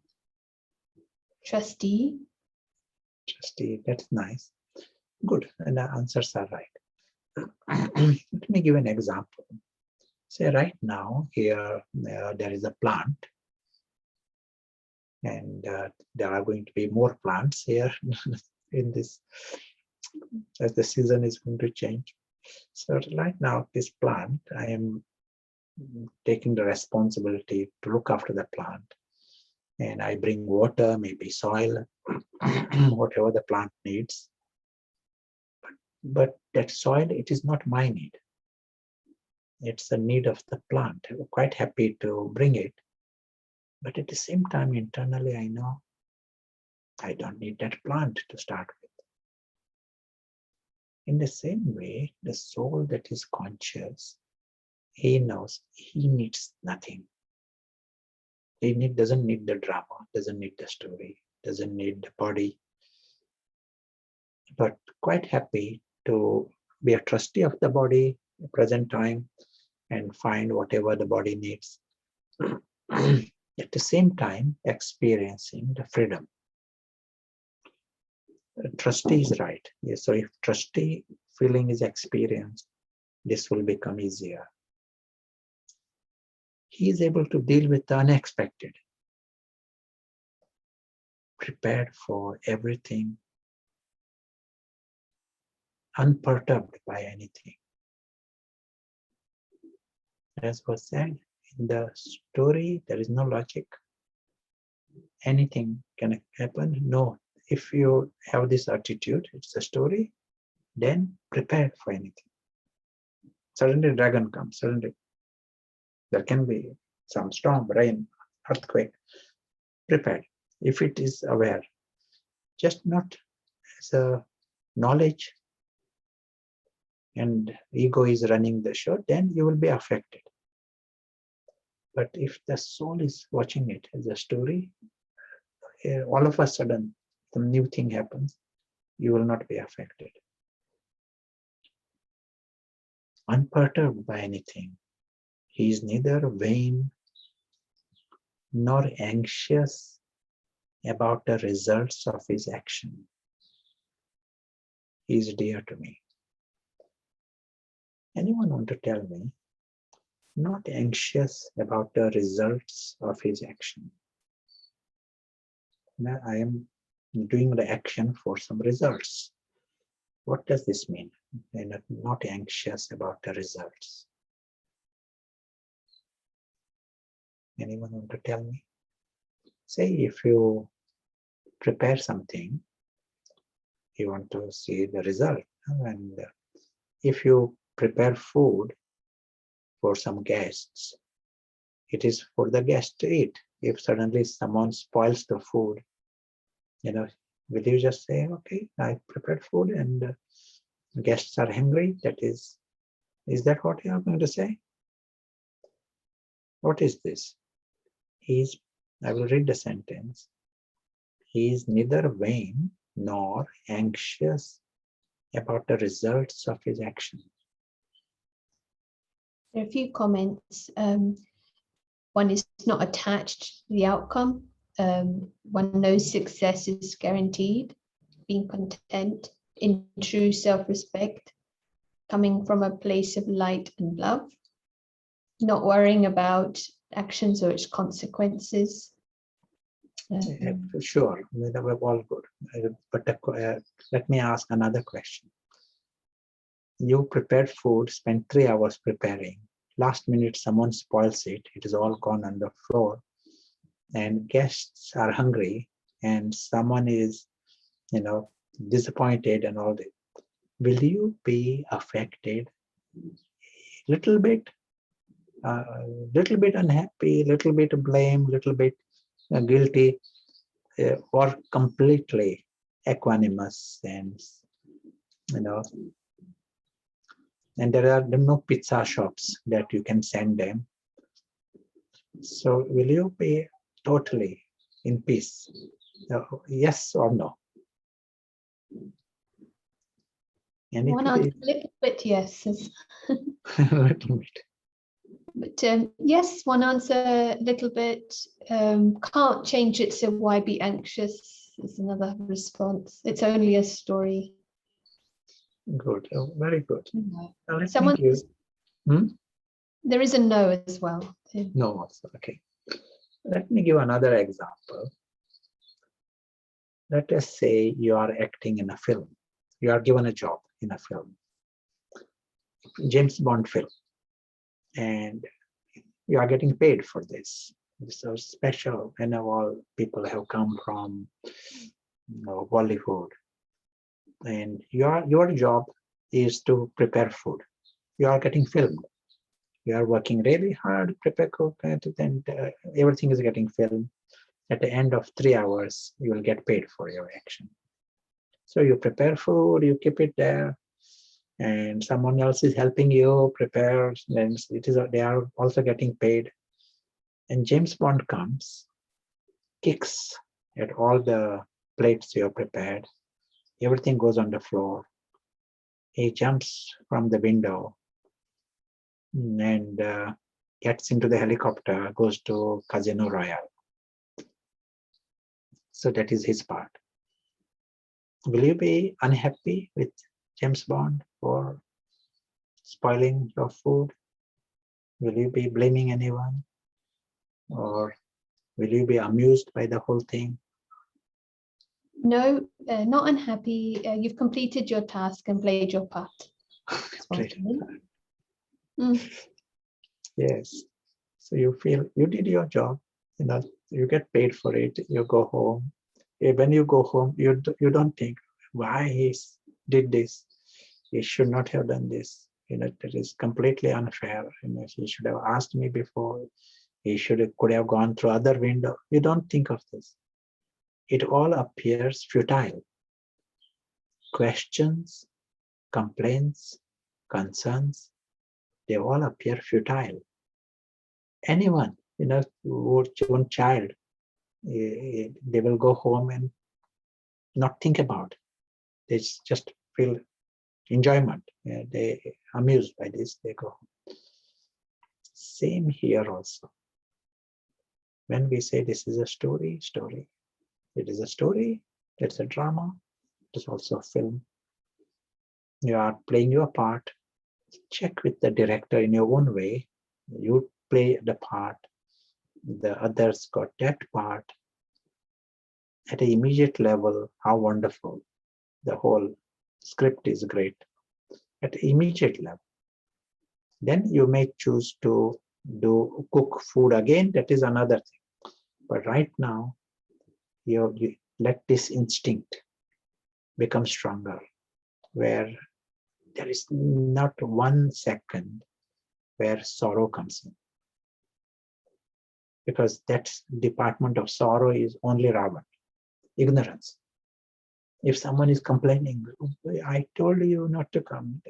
Speaker 1: Trustee.
Speaker 3: Trustee, that's nice. Good, and the answers are right. Let me give an example. Say right now, here there is a plant, and there are going to be more plants here in this, as the season is going to change. So right now, this plant, I am taking the responsibility to look after the plant. And I bring water, maybe soil, whatever the plant needs. But that soil, it is not my need. It's the need of the plant. I'm quite happy to bring it. But at the same time, internally, I know I don't need that plant to start with. In the same way, the soul that is conscious, he knows he needs nothing. He doesn't need the drama, doesn't need the story, doesn't need the body, but quite happy to be a trustee of the body at present time and find whatever the body needs. At the same time, experiencing the freedom. Trustee is right. Yes, so if trustee feeling is experienced, this will become easier. He is able to deal with the unexpected. prepared for everything, unperturbed by anything. As was said in the story, there is no logic. Anything can happen. No, if you have this attitude, it's a story, then prepared for anything. Suddenly dragon comes, suddenly there can be some storm, rain, earthquake, prepared. If it is aware, just not as a knowledge and ego is running the show, then you will be affected. But if the soul is watching it as a story, all of a sudden some new thing happens, you will not be affected. Unperturbed by anything. He is neither vain nor anxious about the results of his action. He is dear to me. Anyone want to tell me? Not anxious about the results of his action. Now I am doing the action for some results. What does this mean? I'm not anxious about the results. Anyone want to tell me? Say if you prepare something, you want to see the result. And if you prepare food for some guests, it is for the guests to eat. If suddenly someone spoils the food, will you just say, okay, I prepared food and guests are hungry? Is that what you are going to say? What is this? I will read the sentence. He is neither vain nor anxious about the results of his action.
Speaker 1: There are a few comments. One is not attached to the outcome. One knows success is guaranteed, being content in true self-respect, coming from a place of light and love, not worrying about actions or its consequences.
Speaker 3: Sure, we're all good. But let me ask another question. You prepared food, spent 3 hours preparing. Last minute, someone spoils it. It is all gone on the floor. And guests are hungry and someone is, disappointed and all that. Will you be affected? Little bit unhappy, little bit blame, little bit guilty, or completely equanimous and and there are no pizza shops that you can send them. So will you be totally in peace? Yes or no?
Speaker 1: One answer, a little bit yes.
Speaker 3: Little bit.
Speaker 1: But yes, one answer, a little bit. Can't change it, so why be anxious is another response. It's only a story.
Speaker 3: Good, very good.
Speaker 1: No.
Speaker 3: Someone
Speaker 1: There is a no as well.
Speaker 3: No, also, okay. Let me give another example. Let us say you are acting in a film. You are given a job in a film, James Bond film, and you are getting paid for this. This is special, and all people have come from Bollywood, and your job is to prepare food. You are getting filmed. You are working really hard, prepare cook, and everything is getting filmed. At the end of 3 hours, you will get paid for your action. So you prepare food, you keep it there, and someone else is helping you prepare. Then they are also getting paid. And James Bond comes, kicks at all the plates you have prepared. Everything goes on the floor. He jumps from the window and gets into the helicopter, goes to Casino Royale. So that is his part. Will you be unhappy with James Bond for spoiling your food? Will you be blaming anyone? Or will you be amused by the whole thing?
Speaker 1: No, not unhappy. You've completed your task and played your part. That's what I mean.
Speaker 3: Yes. So you feel you did your job, you get paid for it, you go home. When you go home, you don't think why he did this. He should not have done this. That is completely unfair. He should have asked me before. He could have gone through other window. You don't think of this. It all appears futile. Questions, complaints, concerns, they all appear futile. Anyone, one child, they will go home and not think about it. They just feel enjoyment. They amused by this, they go home. Same here also. When we say this is a story. It is a story, it's a drama, it's also a film. You are playing your part. Check with the director in your own way. You play the part, the others got that part. At an immediate level, how wonderful. The whole script is great. At an immediate level. Then you may choose to cook food again, that is another thing. But right now, you let this instinct become stronger, where there is not 1 second where sorrow comes in. Because that department of sorrow is only Ravan, ignorance. If someone is complaining, I told you not to come,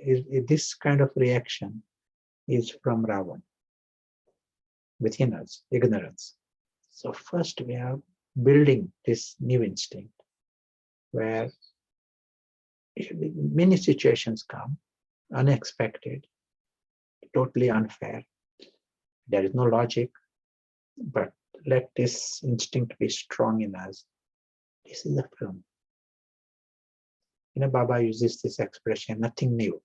Speaker 3: this kind of reaction is from Ravan, within us, ignorance. So first we are building this new instinct where many situations come, unexpected, totally unfair. There is no logic, but let this instinct be strong in us. This is a film. Baba uses this expression, nothing new.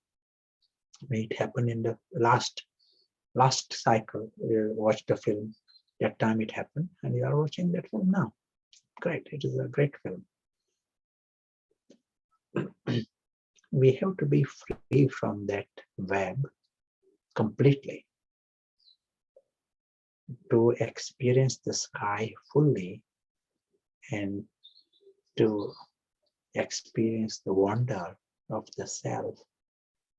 Speaker 3: It happened in the last cycle. You watched the film, that time it happened, and you are watching that film now. Great, it is a great film. We have to be free from that web completely to experience the sky fully and to experience the wonder of the self.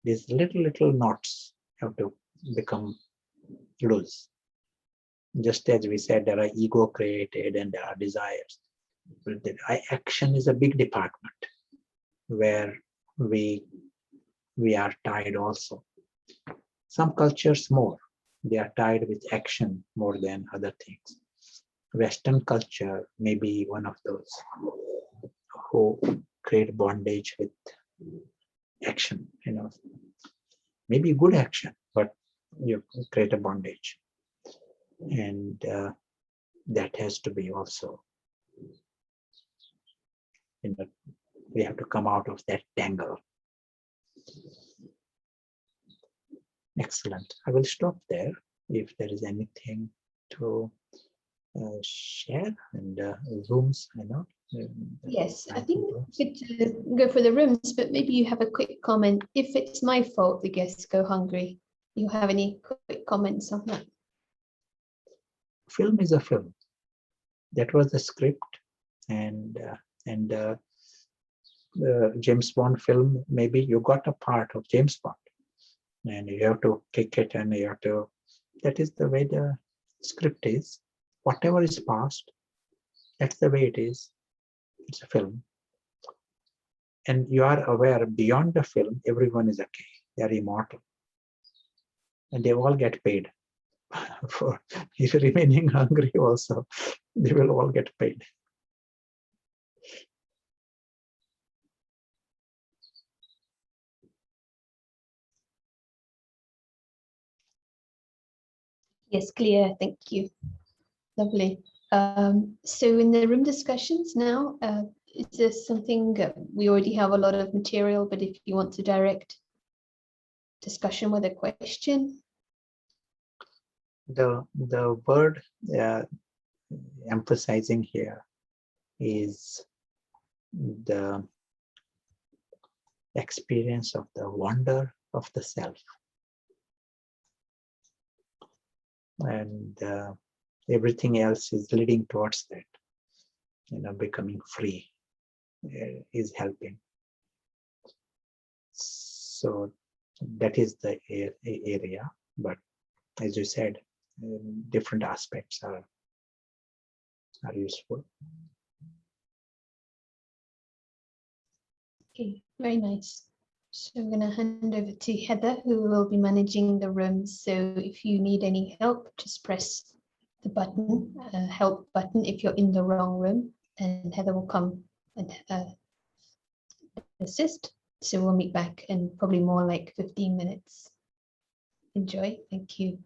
Speaker 3: These little knots have to become loose. Just as we said, there are ego created and there are desires. But the action is a big department where we are tied also. Some cultures more, they are tied with action more than other things. Western culture may be one of those who create bondage with action, maybe good action, but you create a bondage. And that has to be also, we have to come out of that tangle. Excellent. I will stop there. If there is anything to share, and rooms,
Speaker 1: Yes, I think it's good to go for the rooms, but maybe you have a quick comment. If it's my fault the guests go hungry, you have any quick comments on that?
Speaker 3: Film is a film. That was the script, and James Bond film, maybe you got a part of James Bond and you have to kick it, and you have to, that is the way the script is. Whatever is past, that's the way it is. It's a film. And you are aware beyond the film, everyone is okay. They are immortal. And they all get paid for remaining hungry also. They will all get paid.
Speaker 1: Yes, clear. Thank you. Lovely. So in the room discussions now, is there something, we already have a lot of material, but if you want to direct discussion with a question.
Speaker 3: The word emphasizing here is the experience of the wonder of the self. And everything else is leading towards that, becoming free is helping. So that is the area, but as you said, different aspects are useful.
Speaker 1: Okay, very nice. So I'm going to hand over to Heather, who will be managing the room. So if you need any help, just press the button, help button, if you're in the wrong room, and Heather will come and assist. So we'll meet back in probably more like 15 minutes. Enjoy. Thank you.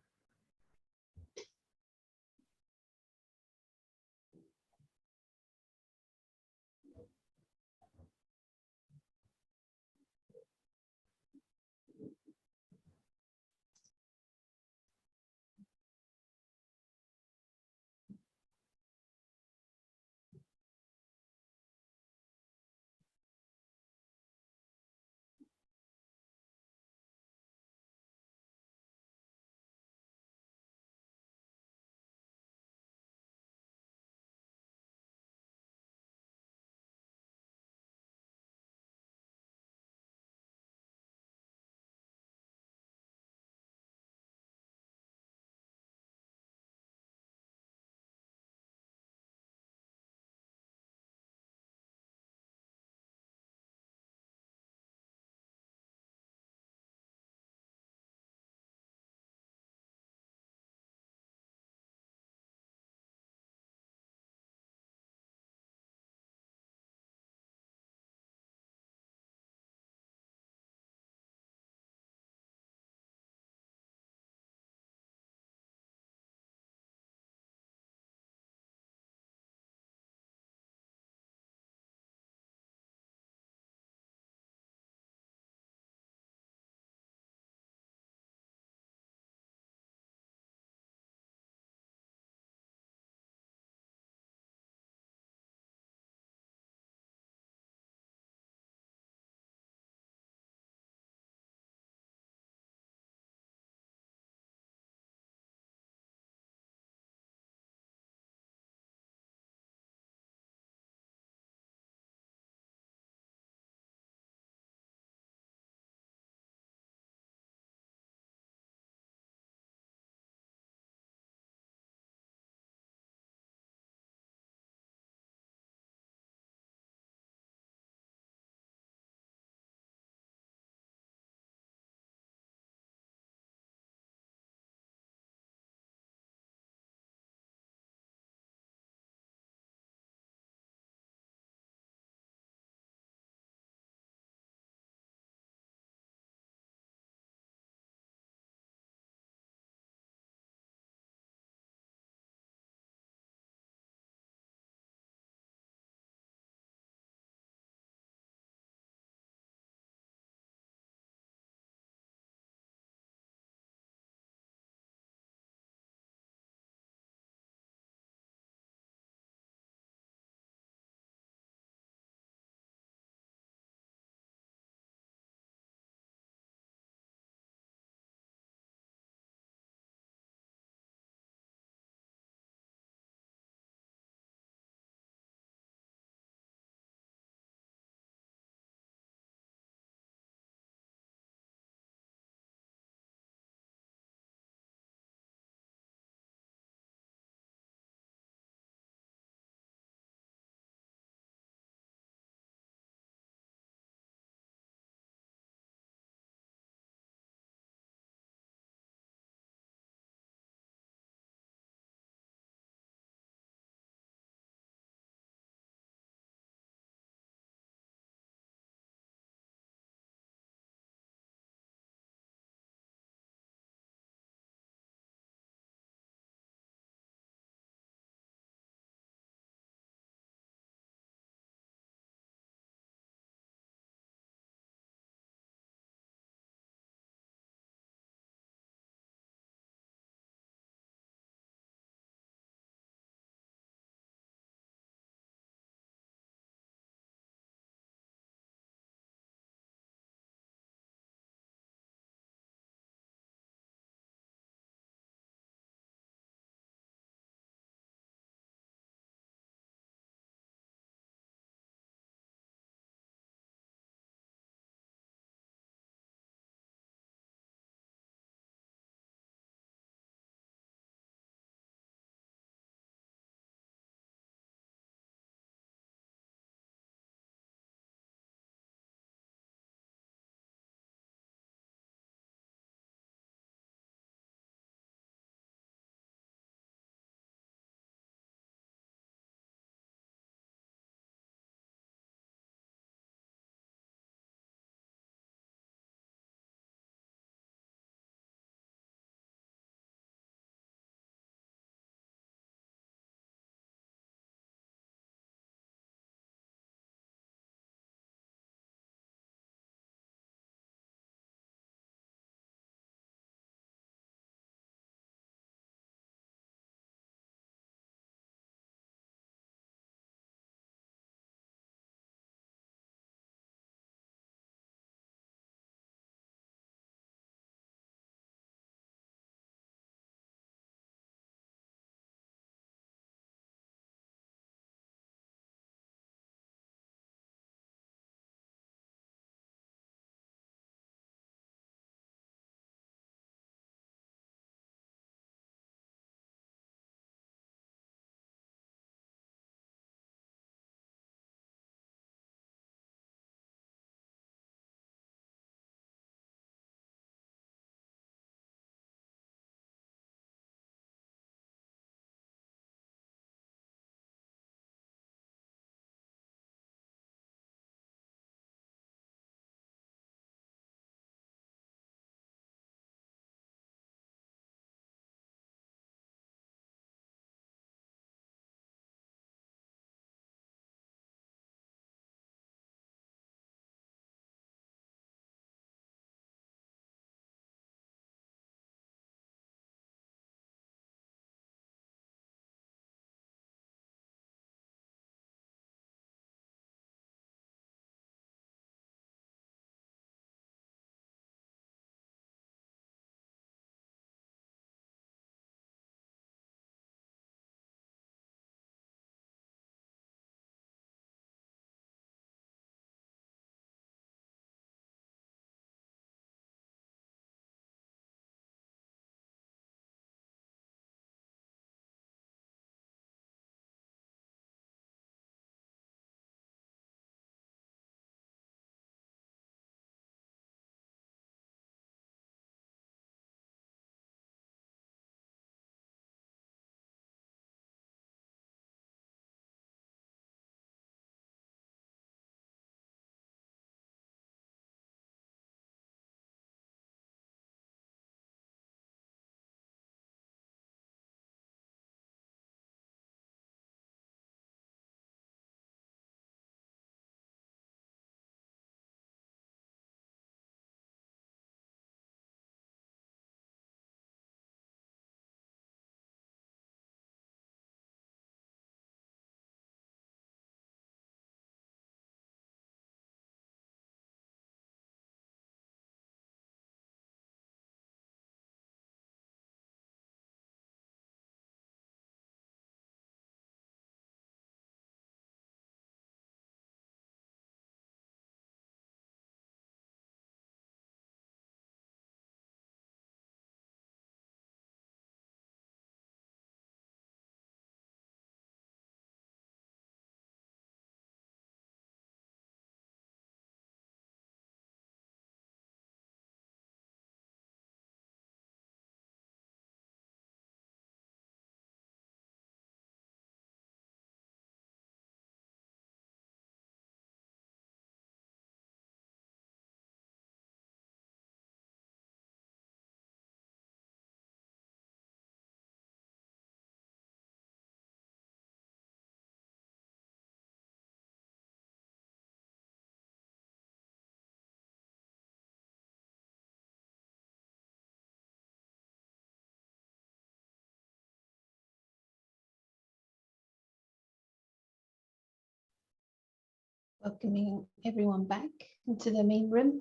Speaker 1: Welcoming everyone back into the main room.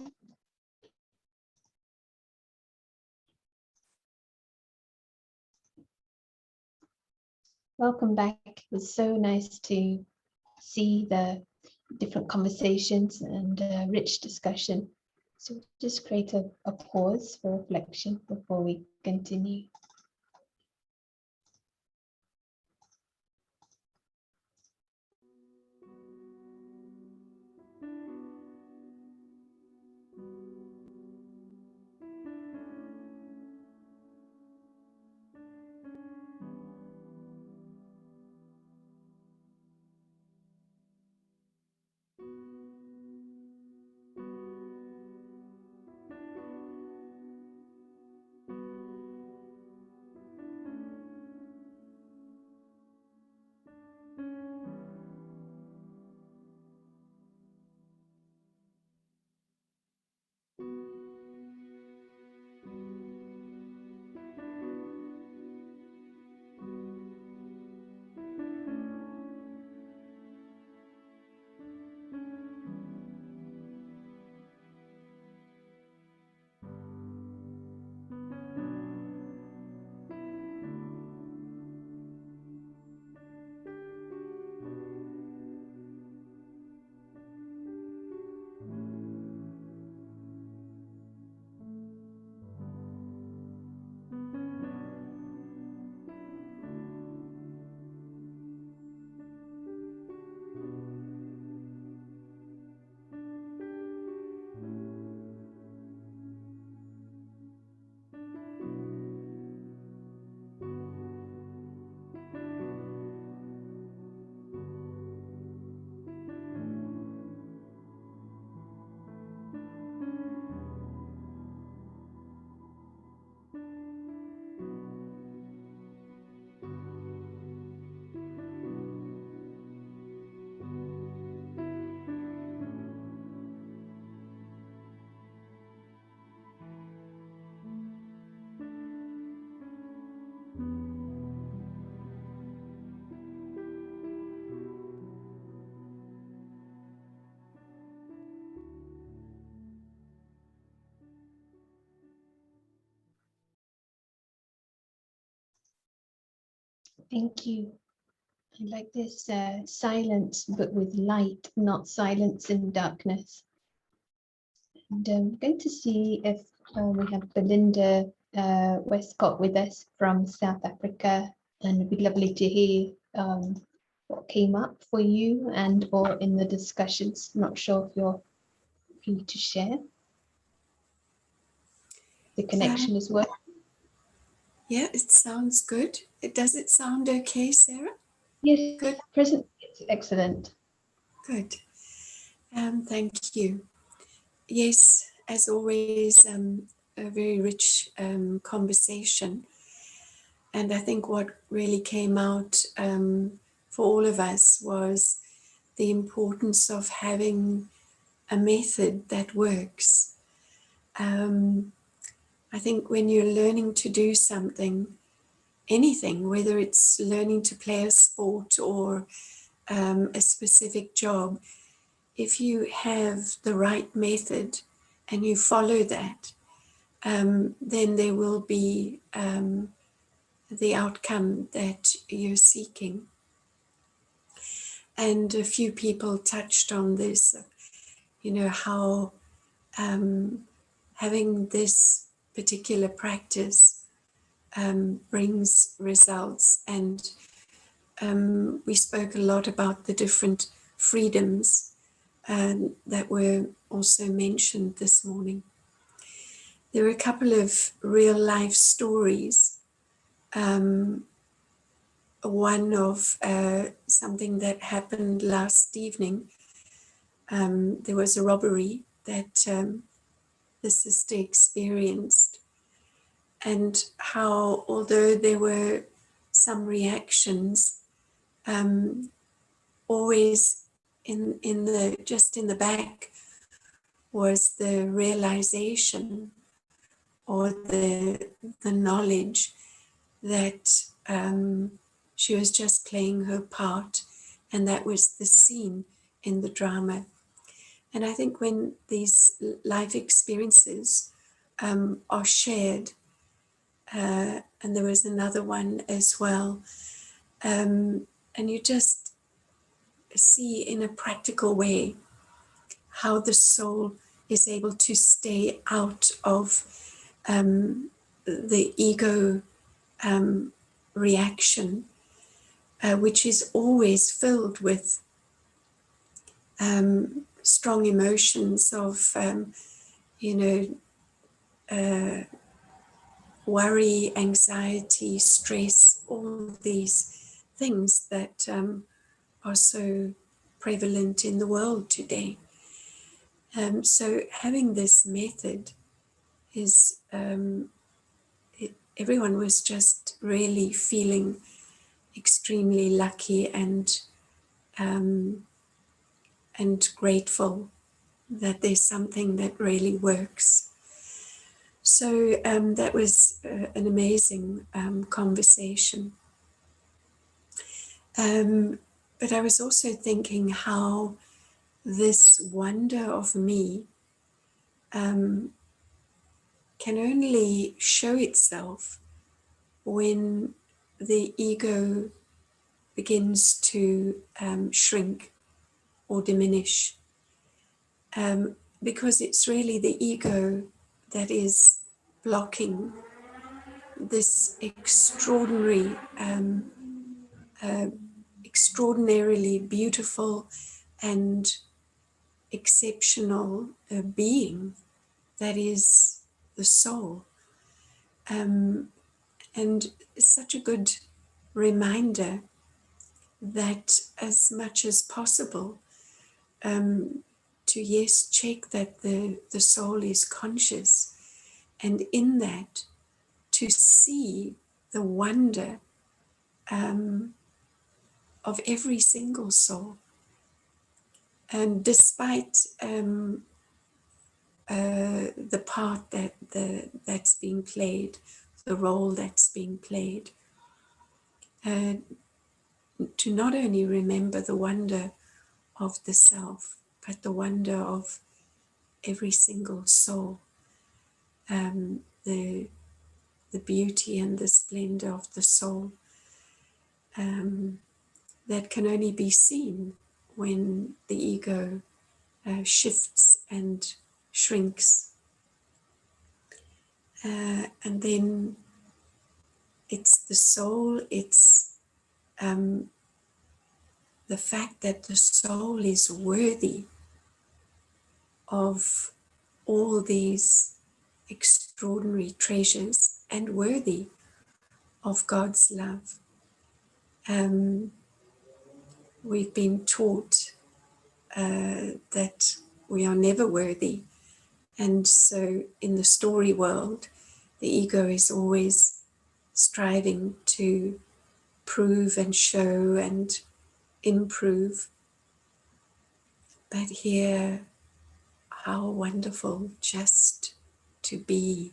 Speaker 1: Welcome back. It was so nice to see the different conversations and rich discussion. So just create a pause for reflection before we continue. Thank you. I like this silence, but with light, not silence and darkness. And I'm going to see if we have Belinda Westcott with us from South Africa, and it'd be lovely to hear what came up for you and or in the discussions. Not sure if you're free to share. The connection is working.
Speaker 2: Yeah, it sounds good. Does it sound okay, Sarah?
Speaker 1: Yes,
Speaker 2: Good.
Speaker 1: present. It's excellent.
Speaker 2: Good. Thank you. Yes, as always, a very rich conversation. And I think what really came out for all of us was the importance of having a method that works. I think when you're learning to do something, anything, whether it's learning to play a sport or a specific job, if you have the right method and you follow that, then there will be the outcome that you're seeking. And a few people touched on this, how having this particular practice brings results. And we spoke a lot about the different freedoms that were also mentioned this morning. There were a couple of real life stories. One of something that happened last evening. There was a robbery that the sister experienced, and how, although there were some reactions, always in the back was the realization or the knowledge that she was just playing her part, and that was the scene in the drama. And I think when these life experiences are shared, and there was another one as well, and you just see in a practical way how the soul is able to stay out of the ego reaction, which is always filled with strong emotions of, worry, anxiety, stress, all these things that are so prevalent in the world today. So having this method is, everyone was just really feeling extremely lucky and grateful that there's something that really works. So that was an amazing conversation. But I was also thinking how this wonder of me can only show itself when the ego begins to shrink or diminish, because it's really the ego that is blocking this extraordinarily beautiful and exceptional being that is the soul. And it's such a good reminder that as much as possible, to check that the soul is conscious, and in that to see the wonder of every single soul. And despite the part that's being played, the role that's being played, to not only remember the wonder of the self, but the wonder of every single soul, the beauty and the splendor of the soul, that can only be seen when the ego shifts and shrinks. And then it's the soul, it's the fact that the soul is worthy of all these extraordinary treasures and worthy of God's love. We've been taught that we are never worthy. And so in the story world, the ego is always striving to prove and show and improve. But here, how wonderful just to be,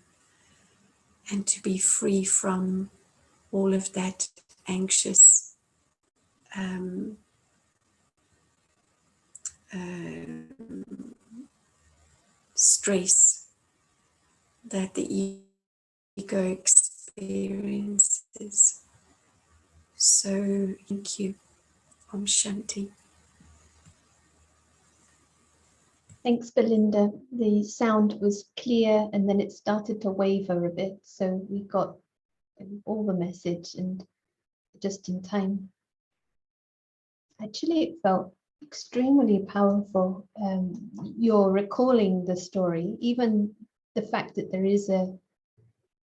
Speaker 2: and to be free from all of that anxious stress that the ego experiences. So thank you. Om Shanti.
Speaker 1: Thanks, Belinda. The sound was clear and then it started to waver a bit. So we got all the message and just in time. Actually, it felt extremely powerful. You're recalling the story, even the fact that there is a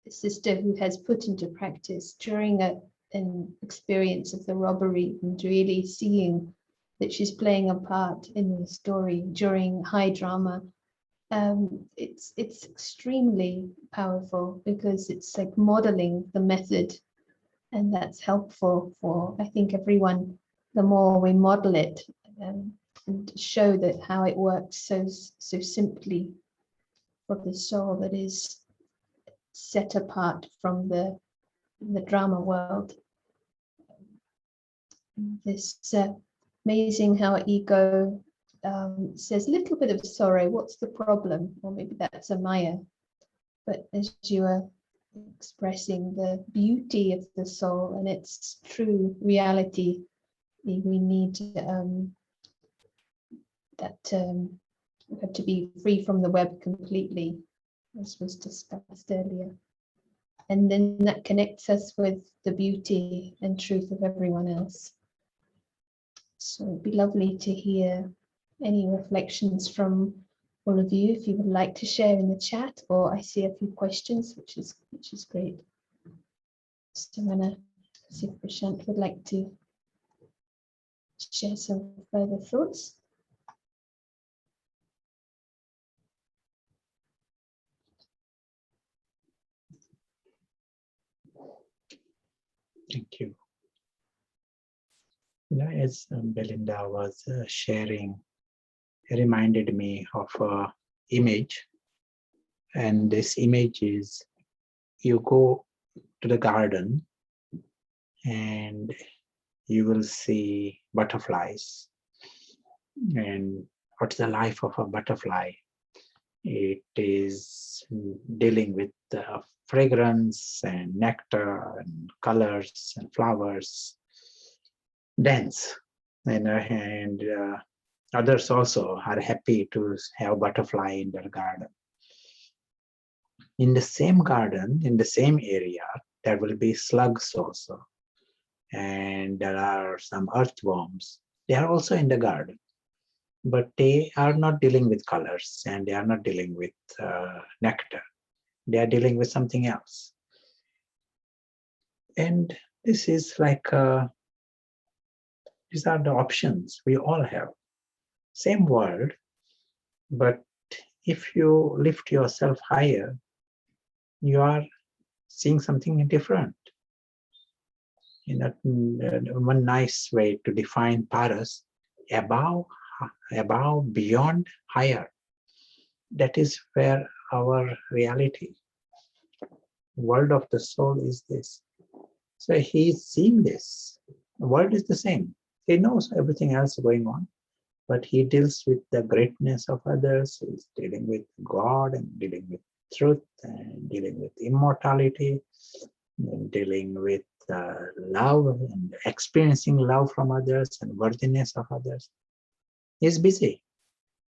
Speaker 1: sister who has put into practice during an experience of the robbery and really seeing that she's playing a part in the story during high drama. It's extremely powerful because it's like modeling the method, and that's helpful for, I think, everyone. The more we model it and show that how it works so simply for the soul that is set apart from the drama world. This amazing how ego says a little bit of sorrow. What's the problem? Or maybe that's a Maya. But as you are expressing the beauty of the soul and its true reality, we need we have to be free from the web completely, as was discussed earlier. And then that connects us with the beauty and truth of everyone else. So it'd be lovely to hear any reflections from all of you, if you would like to share in the chat, or I see a few questions, which is great. So I'm gonna see if Prashant would like to share some further thoughts.
Speaker 3: Thank you. You know, as Belinda was sharing, it reminded me of an image. And this image is, you go to the garden and you will see butterflies. And what's the life of a butterfly? It is dealing with fragrance and nectar and colors and flowers, dance. And others also are happy to have butterfly in their garden. In the same garden, in the same area, there will be slugs also. And there are some earthworms. They are also in the garden. But they are not dealing with colors and they are not dealing with nectar. They are dealing with something else. And this is like, these are the options we all have. Same world, but if you lift yourself higher, you are seeing something different. You know, one nice way to define paras, above, beyond, higher. That is where our reality, world of the soul is this. So he is seeing this. The world is the same. He knows everything else going on, but he deals with the greatness of others. He's dealing with God and dealing with truth and dealing with immortality, and dealing with love and experiencing love from others and worthiness of others. He's busy,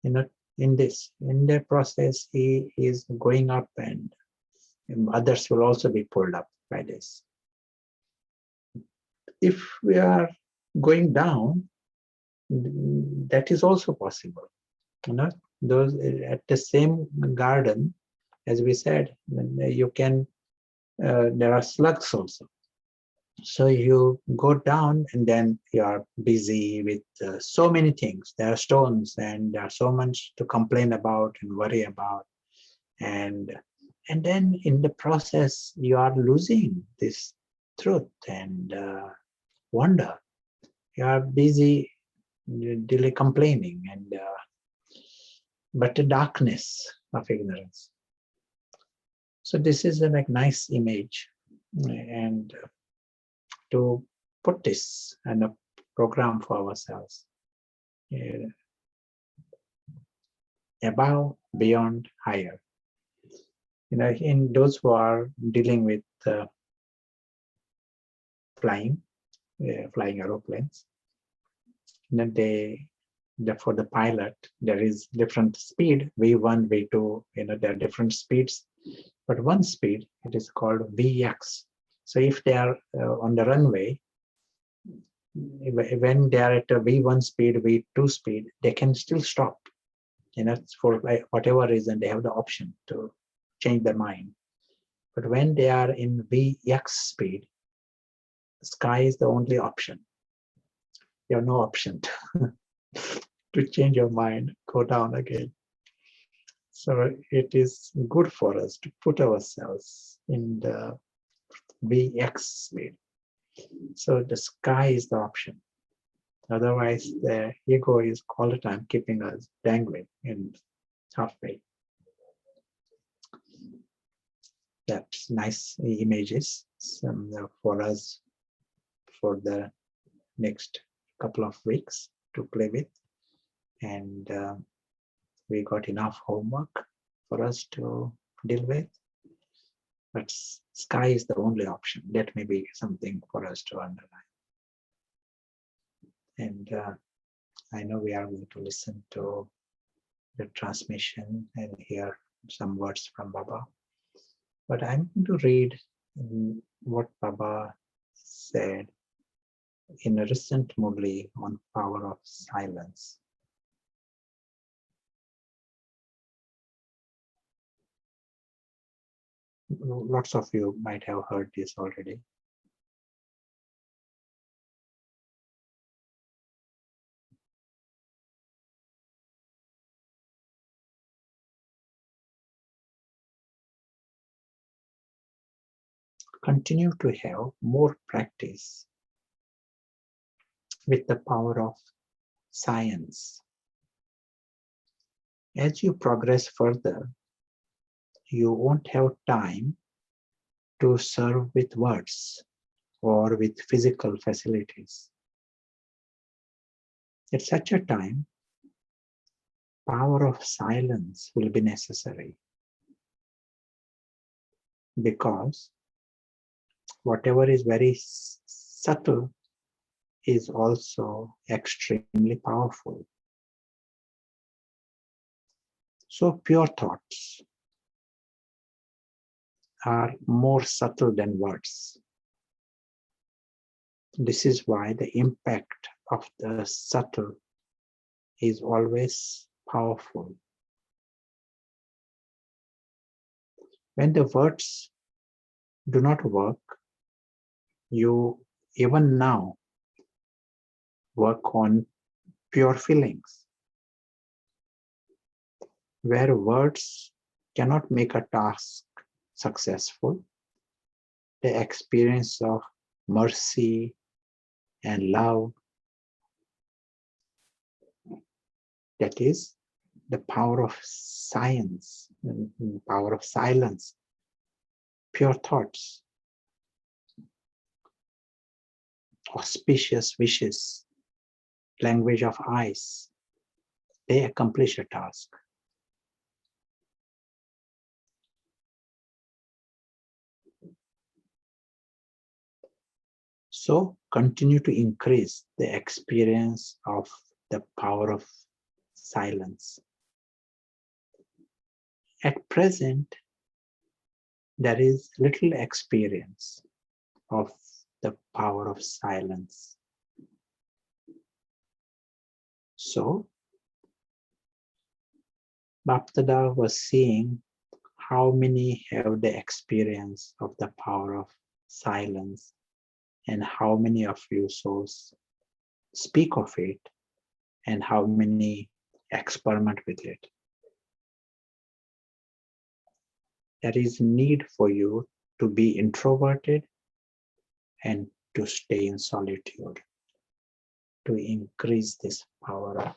Speaker 3: you know, in this. In the process, he is going up, and others will also be pulled up by this. If we are going down, that is also possible. You know, those at the same garden, as we said, you can. There are slugs also. So you go down and then you are busy with so many things. There are stones and there's so much to complain about and worry about. And then in the process, you are losing this truth and wonder. You are busy daily complaining and but the darkness of ignorance. So this is a like nice image, and to put this in a program for ourselves. Above, beyond, higher. You know, in those who are dealing with flying aeroplanes, you know, for the pilot, there is different speed, V1, V2, you know, there are different speeds, but one speed, it is called Vx. So if they are on the runway, when they are at a V1 speed, V2 speed, they can still stop. You know, for whatever reason, they have the option to change their mind. But when they are in Vx speed, sky is the only option. You have no option to change your mind, go down again. So it is good for us to put ourselves in the Vx speed. So the sky is the option. Otherwise, the ego is all the time keeping us dangling in halfway. That's nice images for us for the next couple of weeks to play with. and we got enough homework for us to deal with. But sky is the only option. That may be something for us to underline. And I know we are going to listen to the transmission and hear some words from Baba. But I'm going to read what Baba said in a recent movie on power of silence. Lots of you might have heard this already. Continue to have more practice with the power of science. As you progress further, you won't have time to serve with words or with physical facilities. At such a time, power of silence will be necessary, because whatever is very subtle is also extremely powerful. So pure thoughts are more subtle than words. This is why the impact of the subtle is always powerful. When the words do not work, you even now work on pure feelings. Where words cannot make a task successful, the experience of mercy and love, that is the power of science, power of silence, pure thoughts, auspicious wishes, language of eyes, they accomplish a task. So continue to increase the experience of the power of silence. At present, there is little experience of the power of silence. So, Baptada was seeing how many have the experience of the power of silence, and how many of you souls speak of it, and how many experiment with it. There is need for you to be introverted and to stay in solitude, to increase this power of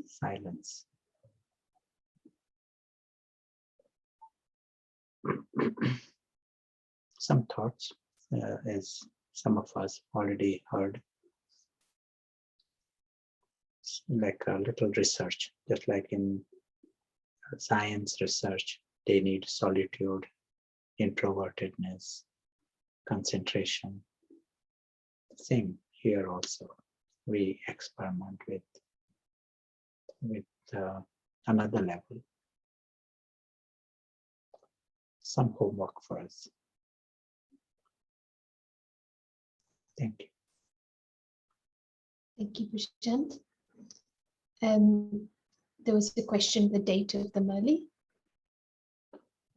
Speaker 3: silence. Some thoughts, as some of us already heard, like a little research, just like in science research, they need solitude, introvertedness, concentration. Same here also. We experiment with another level. Some homework for us. Thank you.
Speaker 1: Thank you, Prashant. There was a question, the date of the Murli.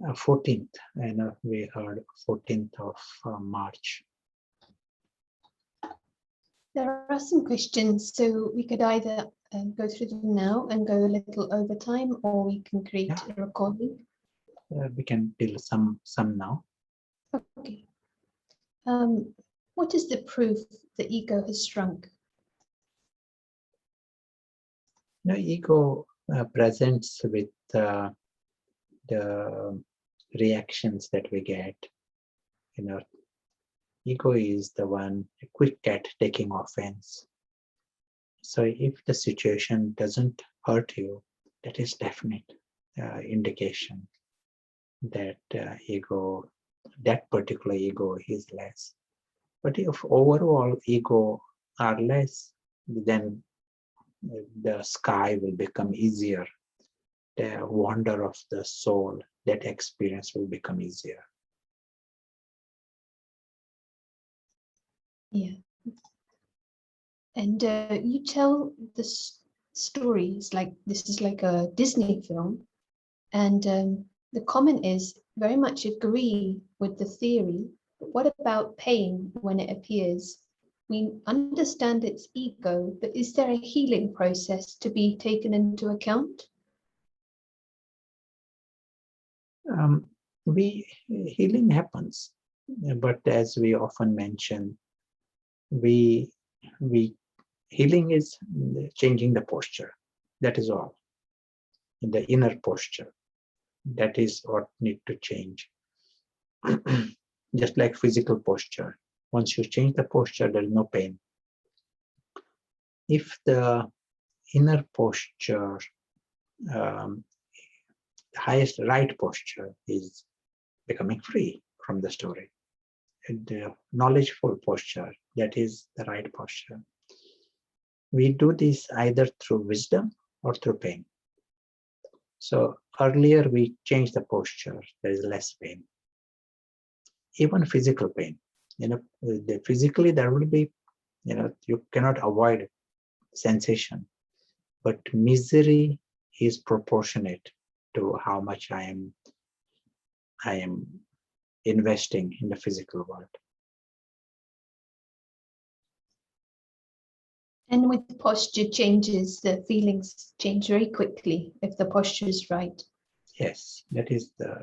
Speaker 3: 14th, and we heard 14th of March.
Speaker 1: There are some questions, so we could either go through them now and go a little over time, or we can create a recording.
Speaker 3: We can deal some now.
Speaker 1: Okay. What is the proof the ego has shrunk?
Speaker 3: The ego presents with the reactions that we get. Ego is the one quick at taking offense. So if the situation doesn't hurt you, that is definite indication that that particular ego is less. But if overall ego are less, then the sky will become easier. The wonder of the soul, that experience will become easier.
Speaker 1: Yeah. And you tell the stories like this is like a Disney film, and the comment is very much agree with the theory. But what about pain when it appears? We understand it's ego, but is there a healing process to be taken into account?
Speaker 3: Healing happens, but as we often mention, we healing is changing the posture. That is all. The inner posture. That is what need to change. Just like physical posture. Once you change the posture, there is no pain. If the inner posture, the highest right posture is becoming free from the story. The knowledgeful posture, that is the right posture. We do this either through wisdom or through pain. So earlier we change the posture, there is less pain. Even physical pain, physically there will be, you cannot avoid sensation, but misery is proportionate to how much I am investing in the physical world.
Speaker 1: And with posture changes, the feelings change very quickly if the posture is right.
Speaker 3: Yes, that is that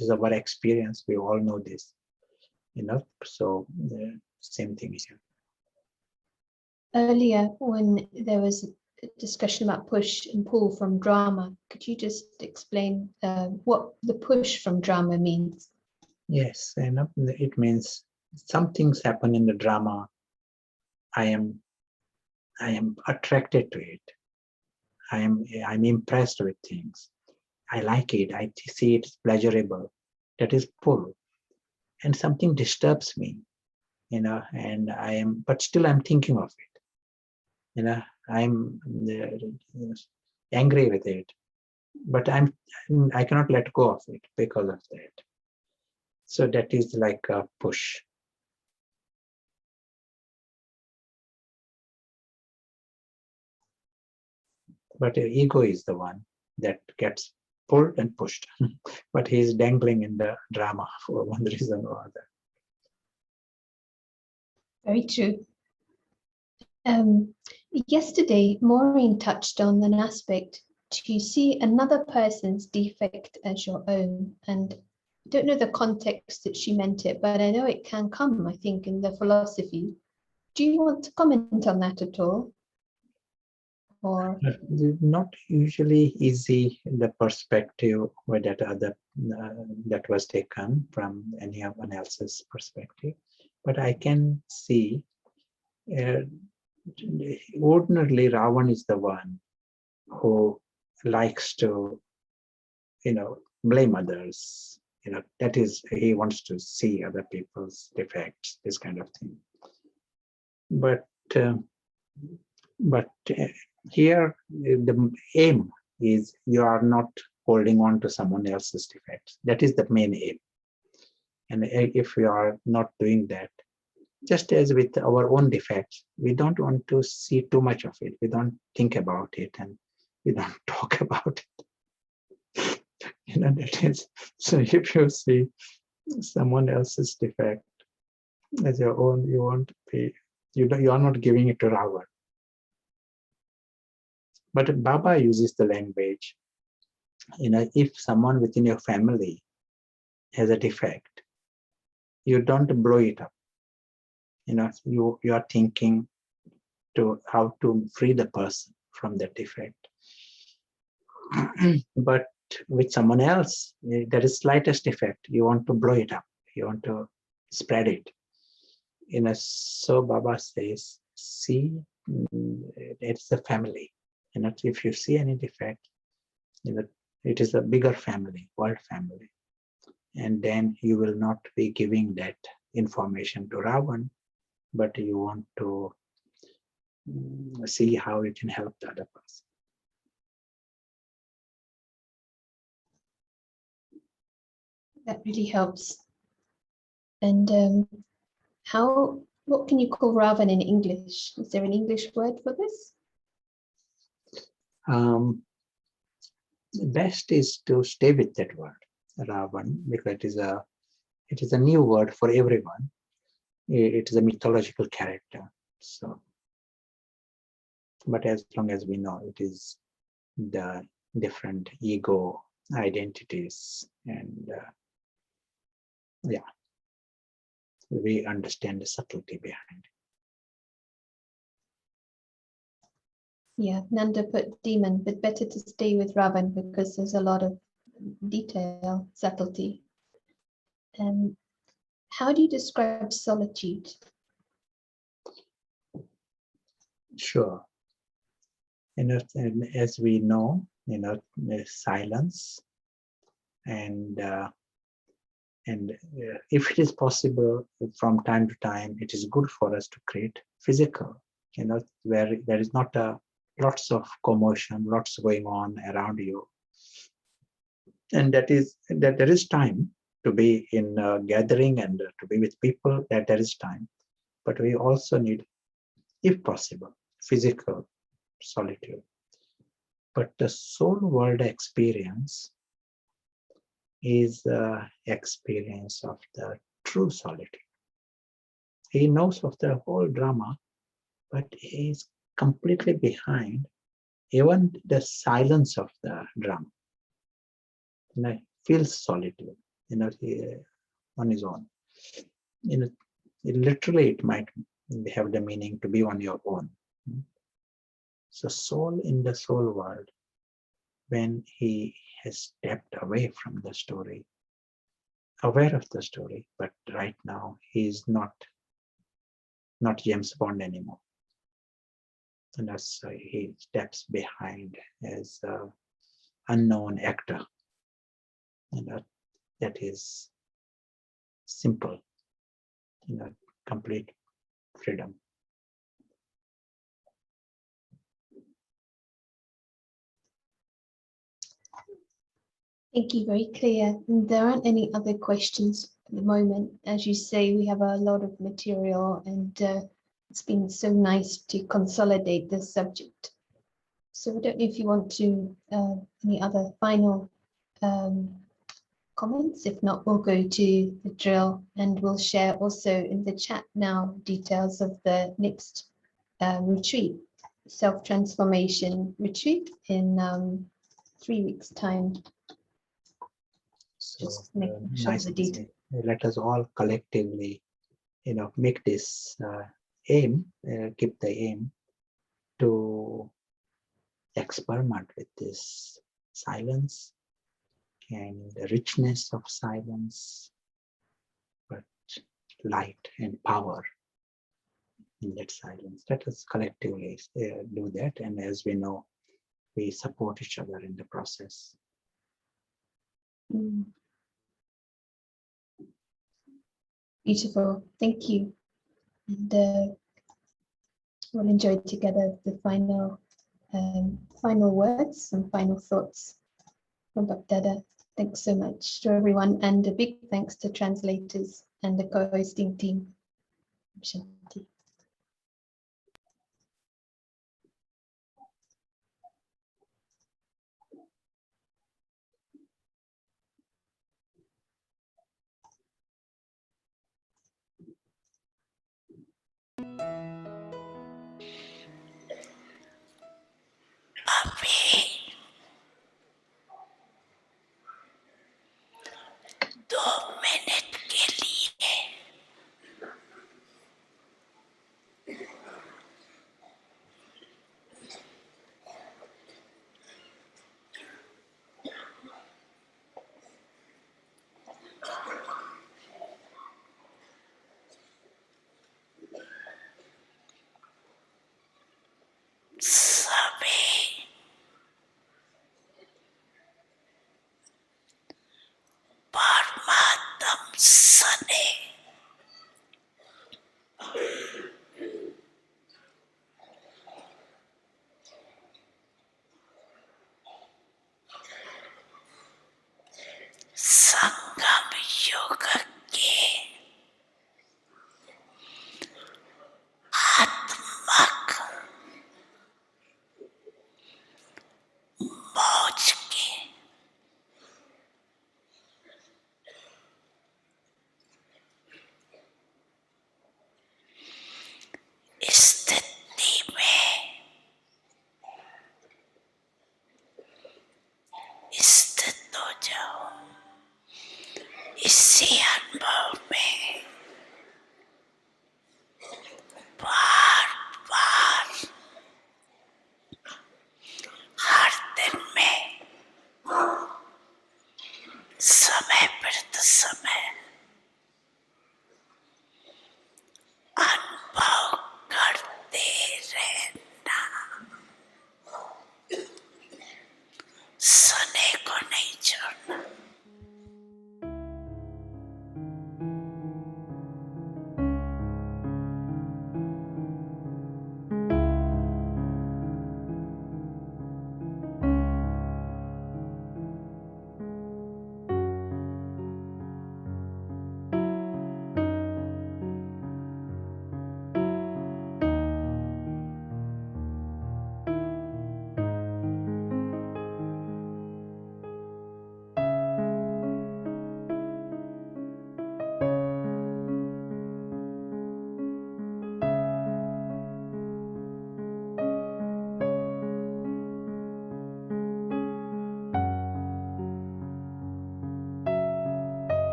Speaker 3: is our experience. We all know this, So the same thing here.
Speaker 1: Earlier, when there was a discussion about push and pull from drama, could you just explain what the push from drama means?
Speaker 3: Yes, it means some things happen in the drama. I am attracted to it. I'm impressed with things. I like it. I see it's pleasurable. That is pull. And something disturbs me, and but still I'm thinking of it. I'm angry with it, but I cannot let go of it because of that. So that is like a push. But ego is the one that gets pulled and pushed. But he is dangling in the drama for one reason or other.
Speaker 1: Very true. Yesterday, Maureen touched on an aspect to see another person's defect as your own. And I don't know the context that she meant it, but I know it can come, I think, in the philosophy. Do you want to comment on that at all? Or
Speaker 3: not usually easy the perspective where that was taken from anyone else's perspective, but I can see ordinarily Ravan is the one who likes to blame others. That is, he wants to see other people's defects, this kind of thing. But here the aim is you are not holding on to someone else's defects. That is the main aim. And if we are not doing that, just as with our own defects, we don't want to see too much of it. We don't think about it and we don't talk about it. That is, so if you see someone else's defect as your own, you won't be, you are not giving it to Ravan. But Baba uses the language, if someone within your family has a defect, you don't blow it up. You are thinking to how to free the person from that defect. But with someone else, there is slightest defect. You want to blow it up. You want to spread it. So Baba says, see it's a family. If you see any defect, it is a bigger family, world family. And then you will not be giving that information to Ravan, but you want to see how you can help the other person.
Speaker 1: That really helps. And what can you call Ravan in English? Is there an English word for this?
Speaker 3: Best is to stay with that word, Ravan, because it is a new word for everyone. It is a mythological character. So, but as long as we know it is the different ego identities, and we understand the subtlety behind it.
Speaker 1: Yeah, Nanda put demon, but better to stay with Ravan because there's a lot of detail, subtlety. How do you describe solitude?
Speaker 3: Sure. And as we know, silence, and if it is possible, from time to time, it is good for us to create physical, where there is not lots of commotion, lots going on around you, and that there is time to be in a gathering and to be with people. That there is time, but we also need, if possible, physical solitude. But the soul world experience is the experience of the true solitude. He knows of the whole drama, but he is completely behind even the silence of the drama. Feels solitude, on his own. Literally, it might have the meaning to be on your own. So, soul in the soul world, when he has stepped away from the story, aware of the story, but right now he is not James Bond anymore. And that's why he steps behind as an unknown actor. And that is simple, complete freedom.
Speaker 1: Thank you, very clear. And there aren't any other questions at the moment. As you say, we have a lot of material, and it's been so nice to consolidate this subject. So I don't know if you want to, any other final comments. If not, we'll go to the drill, and we'll share also in the chat now details of the next retreat, self-transformation retreat in 3 weeks' time.
Speaker 3: So
Speaker 1: Just making sure
Speaker 3: nice
Speaker 1: the
Speaker 3: and
Speaker 1: detail.
Speaker 3: let us all collectively, make this aim, keep the aim to experiment with this silence and the richness of silence, but light and power in that silence. Let us collectively do that, and as we know, we support each other in the process.
Speaker 1: Beautiful, thank you. And we'll enjoy together the final words and final thoughts from Bapdada. Thanks so much to everyone, and a big thanks to translators and the co-hosting team. Shanti.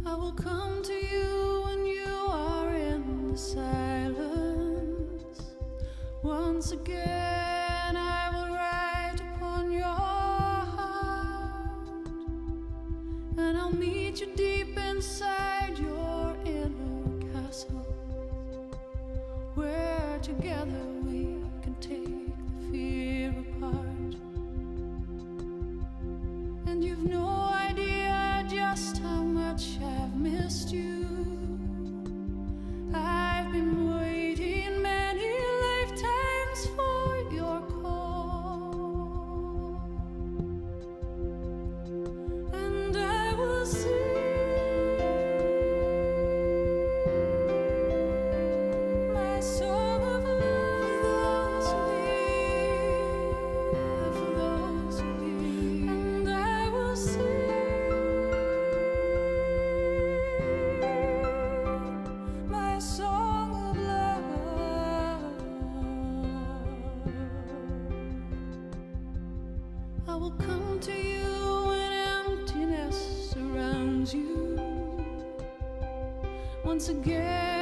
Speaker 4: I will come to you when you are in the silence. Once again I will write upon your heart, and I'll meet you deep inside your inner castle, where together we can take the fear apart. And you've no idea just how much I've missed you. I've been waiting many lifetimes for your call, and I will sing my song of love for those who hear, and I will sing my song of love. I will come to you when emptiness surrounds you. Once again